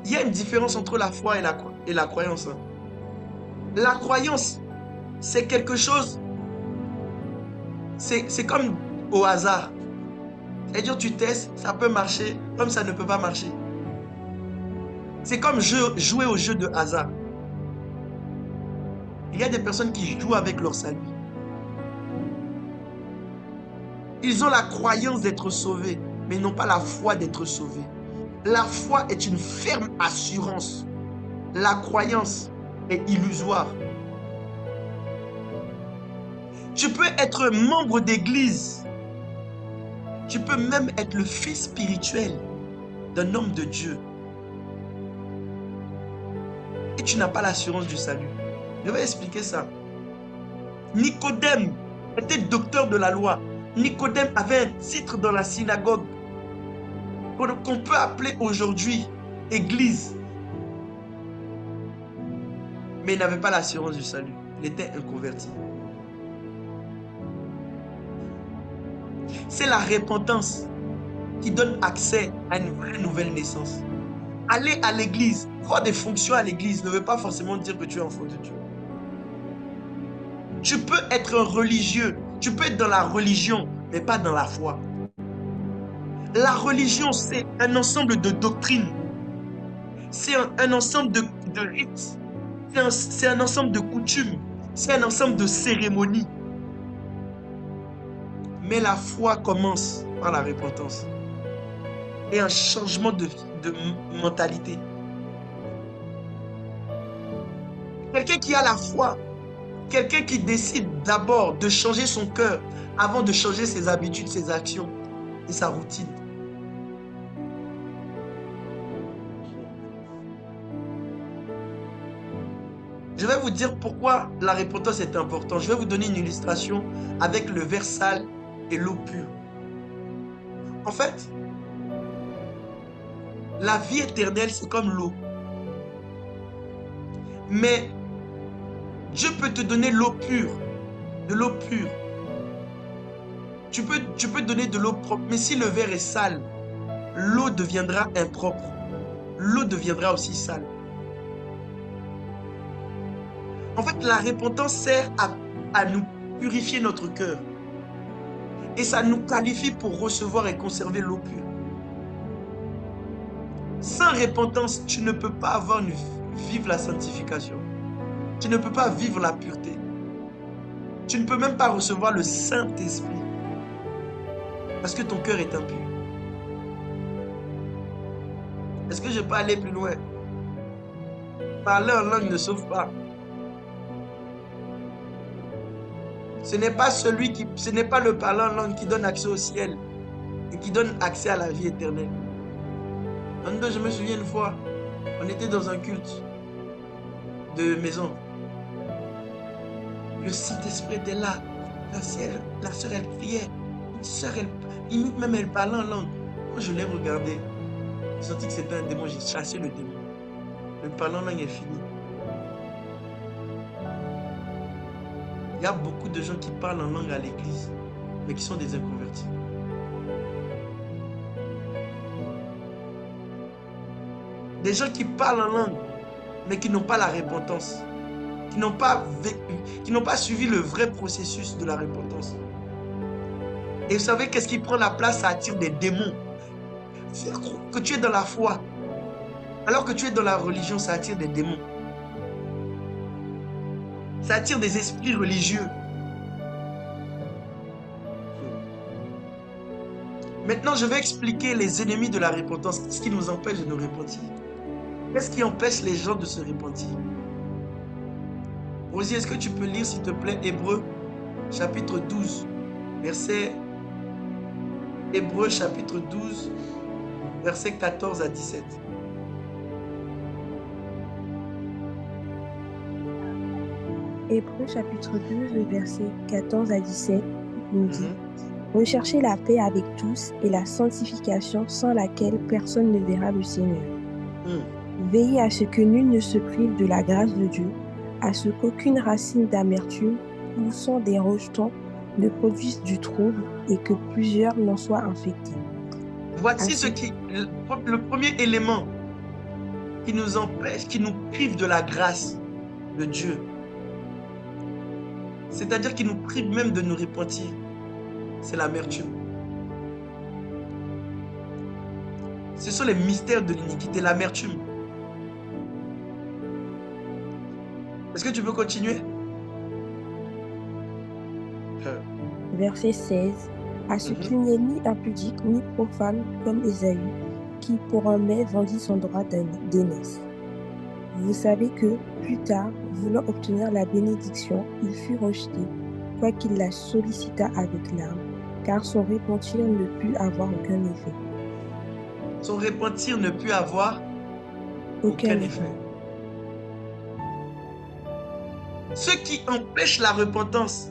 il y a une différence entre la foi et la croyance. La croyance, c'est quelque chose, c'est comme au hasard. C'est-à-dire tu testes, ça peut marcher, comme ça ne peut pas marcher. C'est comme jouer au jeu de hasard. Il y a des personnes qui jouent avec leur salut. Ils ont la croyance d'être sauvés, mais ils n'ont pas la foi d'être sauvés. La foi est une ferme assurance. La croyance est illusoire. Tu peux être membre d'église. Tu peux même être le fils spirituel d'un homme de Dieu. Et tu n'as pas l'assurance du salut. Je vais expliquer ça. Nicodème était docteur de la loi. Nicodème avait un titre dans la synagogue qu'on peut appeler aujourd'hui église. Mais il n'avait pas l'assurance du salut. Il était inconverti. C'est la repentance qui donne accès à une vraie nouvelle naissance. Aller à l'église, avoir des fonctions à l'église ne veut pas forcément dire que tu es enfant de Dieu. Tu peux être un religieux, tu peux être dans la religion, mais pas dans la foi. La religion, c'est un ensemble de doctrines. C'est un ensemble de rites C'est un ensemble de coutumes, c'est un ensemble de cérémonies. Mais la foi commence par la repentance et un changement de mentalité. Quelqu'un qui a la foi, quelqu'un qui décide d'abord de changer son cœur avant de changer ses habitudes, ses actions et sa routine. Je vais vous dire pourquoi la repentance est importante. Je vais vous donner une illustration avec le verre sale et l'eau pure. En fait, la vie éternelle, c'est comme l'eau. Mais Dieu peut te donner l'eau pure, de l'eau pure. Tu peux donner de l'eau propre, mais si le verre est sale, l'eau deviendra impropre. L'eau deviendra aussi sale. En fait, la repentance sert à nous purifier notre cœur. Et ça nous qualifie pour recevoir et conserver l'eau pure. Sans repentance, tu ne peux pas vivre la sanctification. Tu ne peux pas vivre la pureté. Tu ne peux même pas recevoir le Saint-Esprit. Parce que ton cœur est impur. Est-ce que je peux aller plus loin? Parler en langue ne sauve pas. Ce n'est pas le parler en langue qui donne accès au ciel et qui donne accès à la vie éternelle. Je me souviens une fois, on était dans un culte de maison. Le Saint-Esprit était là. La sœur, elle priait. Une sœur, limite même, elle parlait en langue. Moi, je l'ai regardé. J'ai senti que c'était un démon. J'ai chassé le démon. Le parler en langue est fini. Il y a beaucoup de gens qui parlent en langue à l'église, mais qui sont des inconvertis. Des gens qui parlent en langue, mais qui n'ont pas la repentance. Qui n'ont pas suivi le vrai processus de la repentance. Et vous savez qu'est-ce qui prend la place? Ça attire des démons. Faire croire que tu es dans la foi, alors que tu es dans la religion, ça attire des démons. Ça attire des esprits religieux. Maintenant, je vais expliquer les ennemis de la repentance. Qu'est-ce qui nous empêche de nous repentir? Qu'est-ce qui empêche les gens de se repentir? Rosie, est-ce que tu peux lire, s'il te plaît, Hébreux, chapitre 12, Hébreux, chapitre 12, versets 14 à 17. Hébreux chapitre 12, versets 14 à 17 nous dit Recherchez la paix avec tous et la sanctification sans laquelle personne ne verra le Seigneur. Veillez à ce que nul ne se prive de la grâce de Dieu, à ce qu'aucune racine d'amertume poussant des rejetons ne produise du trouble et que plusieurs n'en soient infectés. Voici le premier élément qui nous empêche, qui nous prive de la grâce de Dieu. C'est-à-dire qui nous prive même de nous repentir. C'est l'amertume. Ce sont les mystères de l'iniquité, l'amertume. Est-ce que tu peux continuer? Verset 16. À ce qu'il n'est ni impudique ni profane comme Ésaü, qui pour un mets vendit son droit d'aînesse. Vous savez que, plus tard, voulant obtenir la bénédiction, il fut rejeté, quoiqu'il la sollicita avec larmes, car son repentir ne put avoir aucun effet. Son repentir ne put avoir aucun effet. Ce qui empêche la repentance,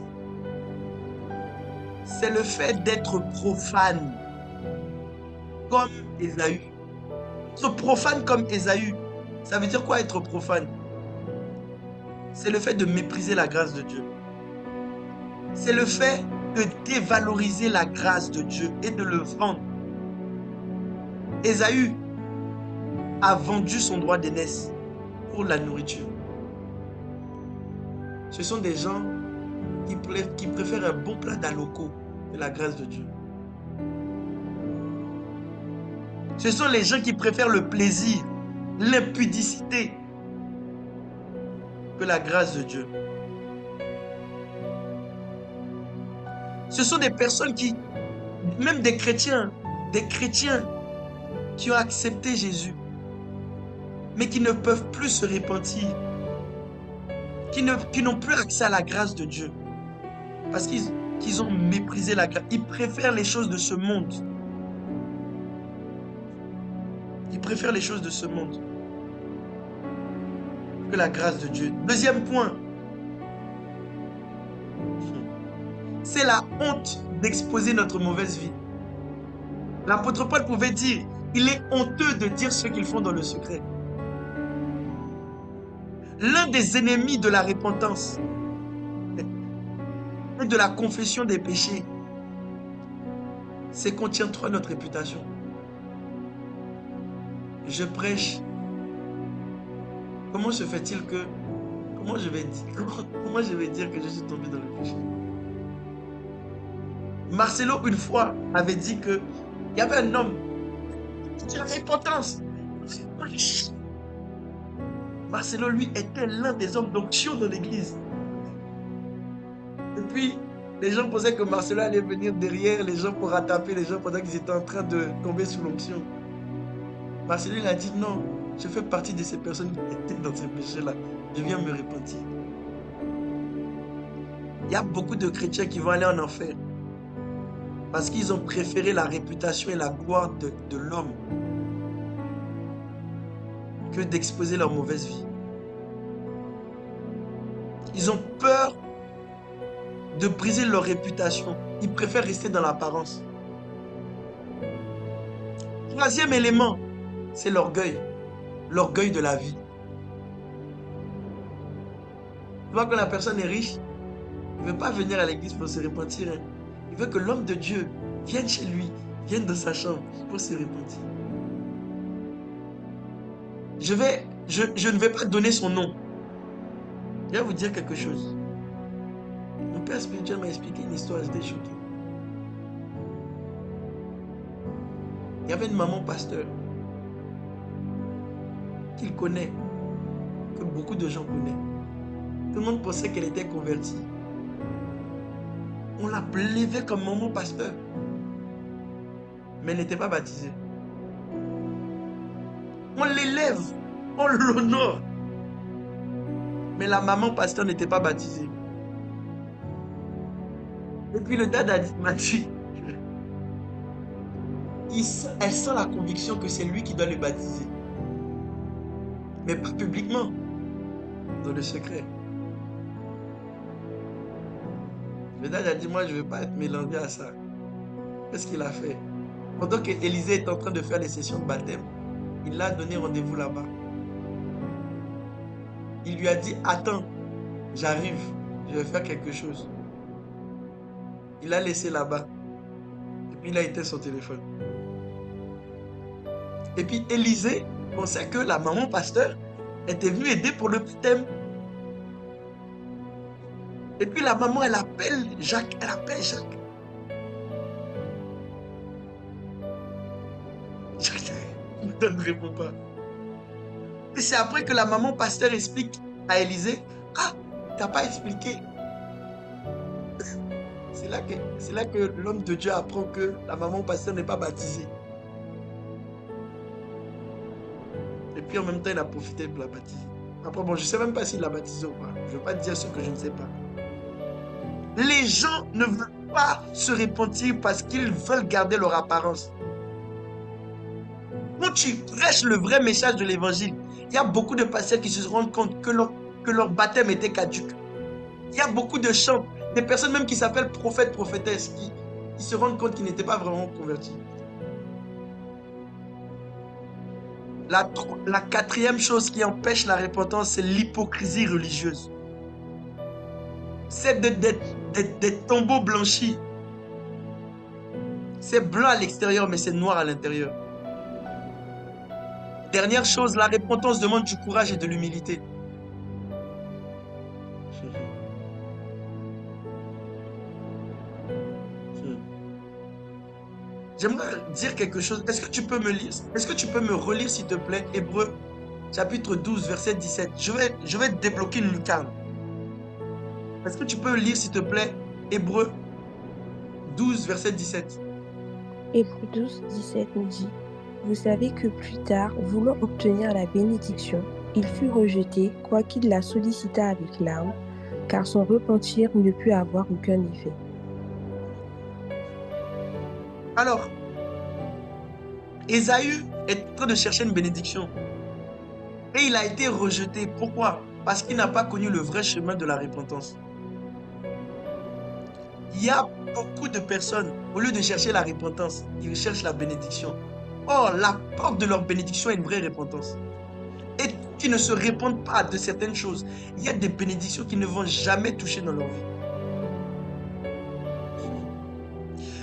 c'est le fait d'être profane, comme Ésaü. Être profane comme Ésaü, ça veut dire quoi être profane? C'est le fait de mépriser la grâce de Dieu. C'est le fait de dévaloriser la grâce de Dieu et de le vendre. Ésaü a vendu son droit d'aînesse pour la nourriture. Ce sont des gens qui préfèrent un bon plat d'aloko que la grâce de Dieu. Ce sont les gens qui préfèrent le plaisir, l'impudicité, que la grâce de Dieu. Ce sont des personnes qui, même des chrétiens qui ont accepté Jésus, mais qui ne peuvent plus se repentir, qui n'ont plus accès à la grâce de Dieu, parce qu'ils ont méprisé la grâce. Ils préfèrent les choses de ce monde. Ils préfèrent les choses de ce monde que la grâce de Dieu. Deuxième point, c'est la honte d'exposer notre mauvaise vie. L'apôtre Paul pouvait dire, il est honteux de dire ce qu'ils font dans le secret. L'un des ennemis de la repentance et de la confession des péchés, c'est qu'on tient trop à notre réputation. Je prêche. Comment se fait-il que... Comment je vais dire que je suis tombé dans le péché? Marcelo, une fois, avait dit que il y avait un homme qui avait repentance. Marcelo, lui, était l'un des hommes d'onction dans l'église. Et puis, les gens pensaient que Marcelo allait venir derrière les gens pour rattraper les gens pendant qu'ils étaient en train de tomber sous l'onction. Marcelo, il a dit non, je fais partie de ces personnes qui étaient dans ces péchés-là. Je viens me repentir. Il y a beaucoup de chrétiens qui vont aller en enfer parce qu'ils ont préféré la réputation et la gloire de l'homme que d'exposer leur mauvaise vie. Ils ont peur de briser leur réputation. Ils préfèrent rester dans l'apparence. Troisième élément, c'est l'orgueil. L'orgueil de la vie. Tu vois, quand la personne est riche, il ne veut pas venir à l'église pour se repentir. Hein. Il veut que l'homme de Dieu vienne chez lui, vienne dans sa chambre pour se repentir. Je ne vais pas donner son nom. Je vais vous dire quelque chose. Mon père spirituel m'a expliqué une histoire, j'étais choqué. Il y avait une maman pasteur qu'il connaît, que beaucoup de gens connaissent. Tout le monde pensait qu'elle était convertie. On l'a levée comme maman pasteur. Mais elle n'était pas baptisée. On l'élève, on l'honore. Mais la maman pasteur n'était pas baptisée. Et puis le dad m'a dit, elle sent la conviction que c'est lui qui doit le baptiser. Mais pas publiquement, dans le secret. Le dad a dit, moi je ne veux pas être mélangé à ça. Qu'est-ce qu'il a fait? Pendant qu'Élisée est en train de faire les sessions de baptême, il l'a donné rendez-vous là-bas. Il lui a dit, attends, j'arrive, je vais faire quelque chose. Il l'a laissé là-bas. Et puis il a éteint son téléphone. Et puis Élisée pensait que la maman pasteur était venue aider pour le baptême. Et puis la maman, elle appelle Jacques. Jacques ne répond pas. Et c'est après que la maman pasteur explique à Élisée, ah, t'as pas expliqué. C'est là que l'homme de Dieu apprend que la maman pasteur n'est pas baptisée. Et puis en même temps, il a profité pour la baptiser. Après, bon, je ne sais même pas s'il l'a baptisé ou pas. Je ne veux pas dire ce que je ne sais pas. Les gens ne veulent pas se repentir parce qu'ils veulent garder leur apparence. Quand tu prêches le vrai message de l'évangile, il y a beaucoup de pasteurs qui se rendent compte que leur baptême était caduque. Il y a beaucoup de chants, des personnes même qui s'appellent prophètes, prophétesses, qui se rendent compte qu'ils n'étaient pas vraiment convertis. La quatrième chose qui empêche la repentance, c'est l'hypocrisie religieuse. C'est des tombeaux blanchis. C'est blanc à l'extérieur, mais c'est noir à l'intérieur. Dernière chose, la repentance demande du courage et de l'humilité. J'aimerais dire quelque chose. Est-ce que tu peux me lire? Est-ce que tu peux me relire, s'il te plaît, Hébreux chapitre 12, verset 17. Je vais débloquer une lucarne. Est-ce que tu peux lire, s'il te plaît, Hébreux 12, verset 17? Hébreux 12, 17 nous dit: Vous savez que plus tard, voulant obtenir la bénédiction, il fut rejeté, quoiqu'il la sollicita avec larmes, car son repentir ne put avoir aucun effet. Alors, Ésaü est en train de chercher une bénédiction. Et il a été rejeté. Pourquoi? Parce qu'il n'a pas connu le vrai chemin de la repentance. Il y a beaucoup de personnes, au lieu de chercher la repentance, ils cherchent la bénédiction. Or, la porte de leur bénédiction est une vraie repentance. Et qui ne se répandent pas de certaines choses, il y a des bénédictions qui ne vont jamais toucher dans leur vie.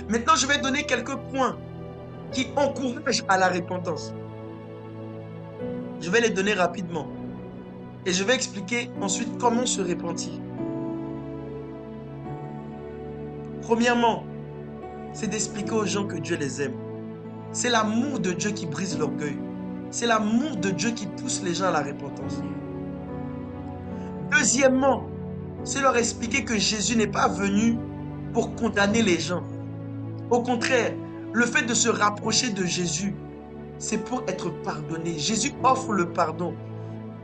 Maintenant, je vais donner quelques points qui encouragent à la repentance. Je vais les donner rapidement. Et je vais expliquer ensuite comment se repentir. Premièrement, c'est d'expliquer aux gens que Dieu les aime. C'est l'amour de Dieu qui brise l'orgueil. C'est l'amour de Dieu qui pousse les gens à la repentance. Deuxièmement, c'est leur expliquer que Jésus n'est pas venu pour condamner les gens. Au contraire, le fait de se rapprocher de Jésus, c'est pour être pardonné. Jésus offre le pardon,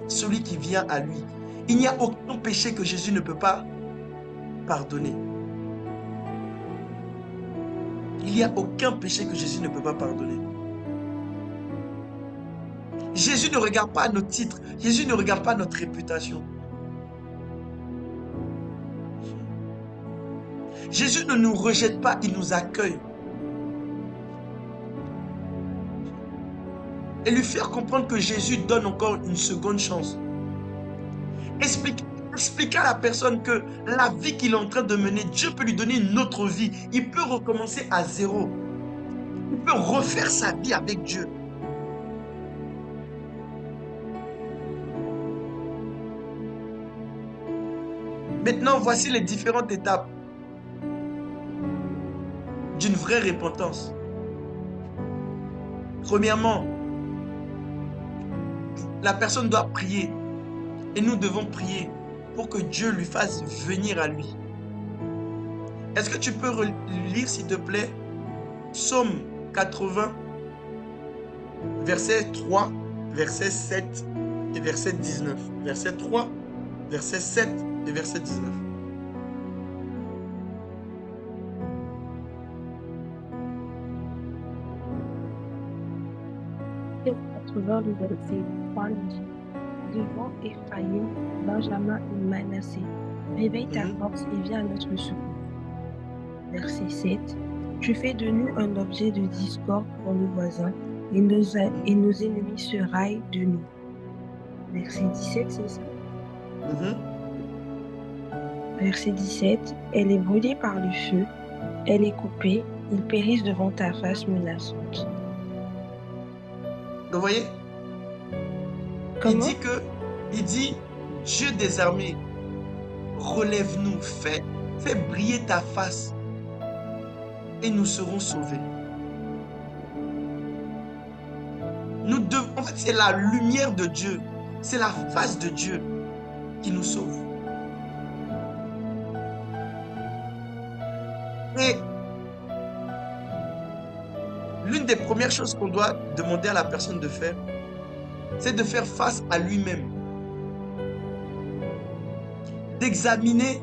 celui qui vient à lui. Il n'y a aucun péché que Jésus ne peut pas pardonner. Il n'y a aucun péché que Jésus ne peut pas pardonner. Jésus ne regarde pas nos titres. Jésus ne regarde pas notre réputation. Jésus ne nous rejette pas, il nous accueille. Et lui faire comprendre que Jésus donne encore une seconde chance. Expliquer à la personne que la vie qu'il est en train de mener, Dieu peut lui donner une autre vie. Il peut recommencer à zéro. Il peut refaire sa vie avec Dieu. Maintenant, voici les différentes étapes d'une vraie repentance. Premièrement, la personne doit prier. Et nous devons prier pour que Dieu lui fasse venir à lui. Est-ce que tu peux lire, s'il te plaît, Psaume 80, verset 3, verset 7 et verset 19. Verset 3, verset 7 et verset 19. Le verset 3 nous dit: Devant Ephraïm, Benjamin et Manassé, réveille ta force et viens à notre secours. Verset 7. Tu fais de nous un objet de discorde pour nos voisins, et nos ennemis se raillent de nous. Verset 17, c'est ça. Verset 17. Elle est brûlée par le feu, elle est coupée, ils périssent devant ta face menaçante. Vous voyez? Comment? Il dit, Dieu des armées, relève-nous, fais briller ta face et nous serons sauvés. En fait, c'est la lumière de Dieu, c'est la face de Dieu qui nous sauve. Et l'une des premières choses qu'on doit demander à la personne de faire, c'est de faire face à lui-même. D'examiner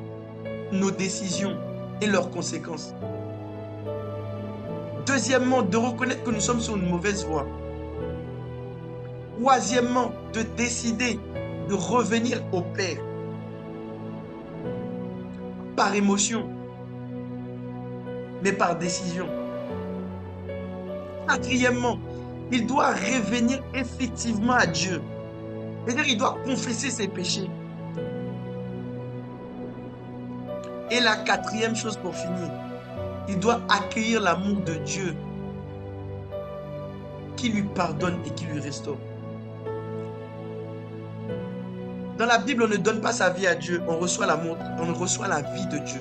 nos décisions et leurs conséquences. Deuxièmement, de reconnaître que nous sommes sur une mauvaise voie. Troisièmement, de décider de revenir au Père. Par émotion, mais par décision. Quatrièmement, il doit revenir effectivement à Dieu. C'est-à-dire qu'il doit confesser ses péchés. Et la quatrième chose pour finir, il doit accueillir l'amour de Dieu qui lui pardonne et qui lui restaure. Dans la Bible, on ne donne pas sa vie à Dieu, on reçoit l'amour, on reçoit la vie de Dieu.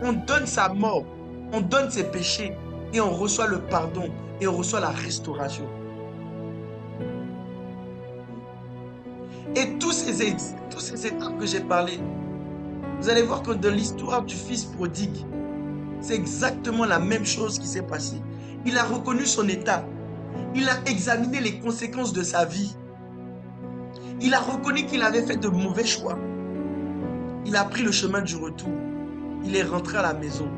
On donne sa mort, on donne ses péchés et on reçoit le pardon et on reçoit la restauration. Et tous ces étapes que j'ai parlé, vous allez voir que dans l'histoire du fils prodigue, c'est exactement la même chose qui s'est passée. Il a reconnu son état. Il a examiné les conséquences de sa vie. Il a reconnu qu'il avait fait de mauvais choix. Il a pris le chemin du retour. Il est rentré à la maison.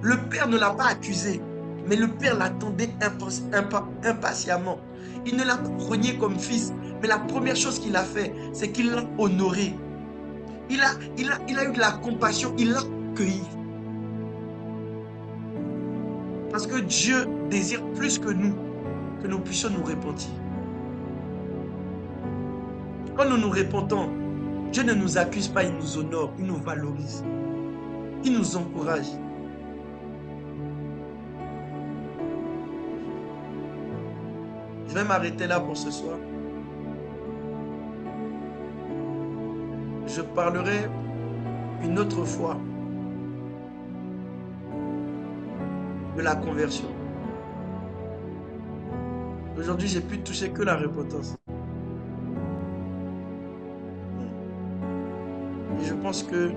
Le père ne l'a pas accusé, mais le père l'attendait impatiemment. Il ne l'a pas renié comme fils, mais la première chose qu'il a fait, c'est qu'il l'a honoré. Il a eu de la compassion, il l'a accueilli. Parce que Dieu désire plus que nous puissions nous repentir. Quand nous nous repentons, Dieu ne nous accuse pas, il nous honore, il nous valorise, il nous encourage. Je vais m'arrêter là pour ce soir. Je parlerai une autre fois de la conversion. Aujourd'hui, j'ai pu toucher que la repentance. Et je pense que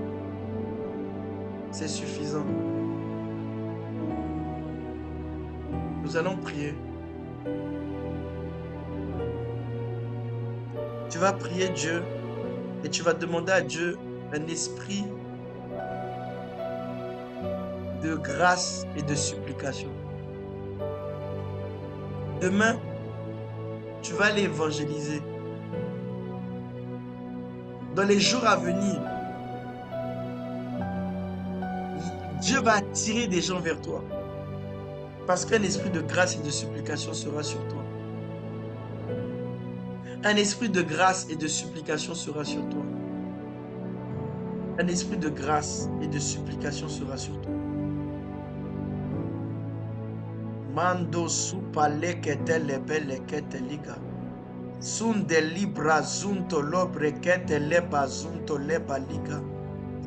c'est suffisant. Nous allons prier. Tu vas prier Dieu et tu vas demander à Dieu un esprit de grâce et de supplication. Demain, tu vas aller évangéliser. Dans les jours à venir, Dieu va attirer des gens vers toi. Parce qu'un esprit de grâce et de supplication sera sur toi. Un esprit de grâce et de supplication sera sur toi. Un esprit de grâce et de supplication sera sur toi. Mando supale kete lebele kete liga. Sunde libra zunto lobre kete leba zunto leba liga.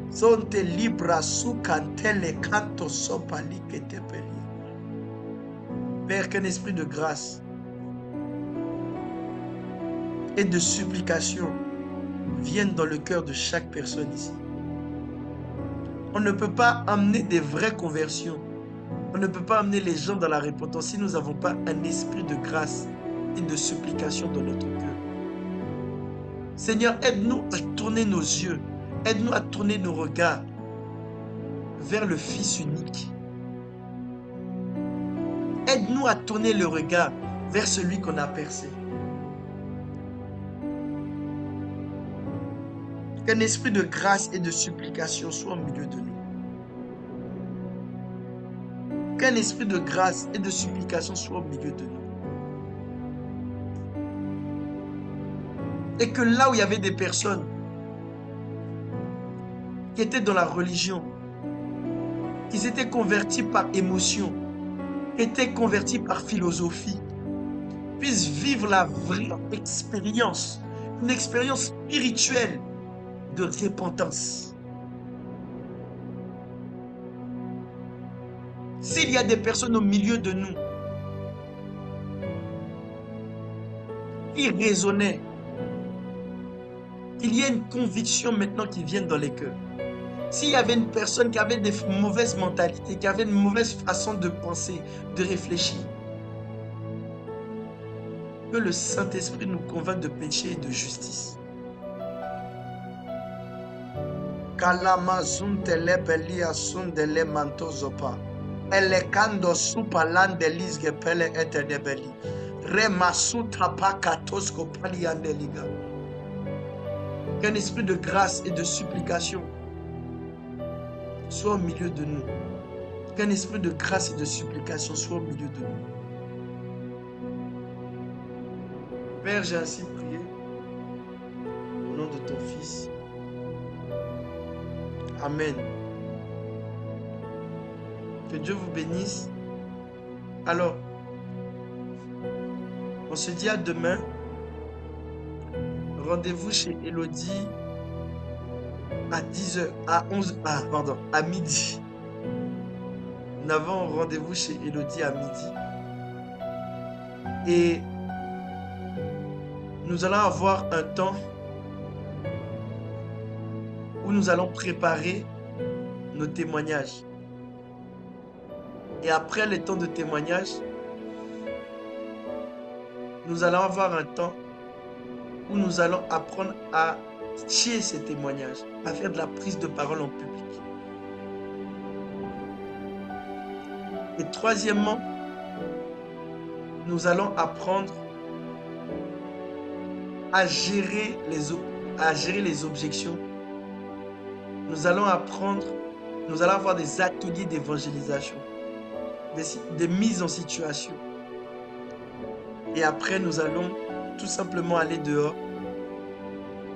Sonte libra su cantele canto sopali kete peli. Père, qu'un esprit de grâce et de supplication vienne dans le cœur de chaque personne ici. On ne peut pas amener des vraies conversions. On ne peut pas amener les gens dans la repentance si nous n'avons pas un esprit de grâce et de supplication dans notre cœur. Seigneur, aide-nous à tourner nos yeux, aide-nous à tourner nos regards vers le Fils unique. Aide-nous à tourner le regard vers celui qu'on a percé. Qu'un esprit de grâce et de supplication soit au milieu de nous. Qu'un esprit de grâce et de supplication soit au milieu de nous. Et que là où il y avait des personnes qui étaient dans la religion, qui s'étaient convertis par émotion, qui étaient convertis par philosophie, puissent vivre la vraie expérience, une expérience spirituelle de repentance. S'il y a des personnes au milieu de nous qui raisonnaient, qu'il y ait une conviction maintenant qui vienne dans les cœurs. S'il y avait une personne qui avait des mauvaises mentalités, qui avait une mauvaise façon de penser, de réfléchir, que le Saint-Esprit nous convainc de péché et de justice. Kalamazundele belia sundele mantozopa. Elekando supalande lisge pele etedebeli. Remasuta pakatosko paliandeliga. Qu'un esprit de grâce et de supplication soit au milieu de nous. Qu'un esprit de grâce et de supplication soit au milieu de nous. Père, j'ai ainsi prié au nom de ton Fils. Amen. Que Dieu vous bénisse. Alors, on se dit à demain. Rendez-vous chez Elodie à 10h, à midi. Nous avons rendez-vous chez Elodie à midi. Et nous allons avoir un temps où nous allons préparer nos témoignages. Et après les temps de témoignage, nous allons avoir un temps où nous allons apprendre à chier ces témoignages, à faire de la prise de parole en public. Et troisièmement, nous allons apprendre à gérer les objections. Nous allons avoir des ateliers d'évangélisation, des mises en situation. Et après, nous allons tout simplement aller dehors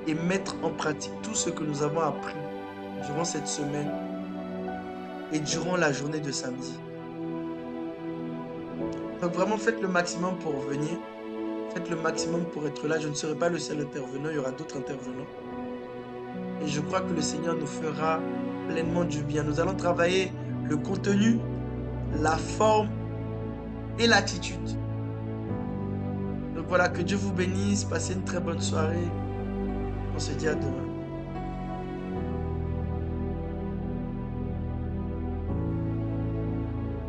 et mettre en pratique tout ce que nous avons appris durant cette semaine et durant la journée de samedi. Donc vraiment, faites le maximum pour venir. Faites le maximum pour être là. Je ne serai pas le seul intervenant, il y aura d'autres intervenants. Et je crois que le Seigneur nous fera pleinement du bien. Nous allons travailler le contenu, la forme et l'attitude. Donc voilà, que Dieu vous bénisse. Passez une très bonne soirée. On se dit à demain.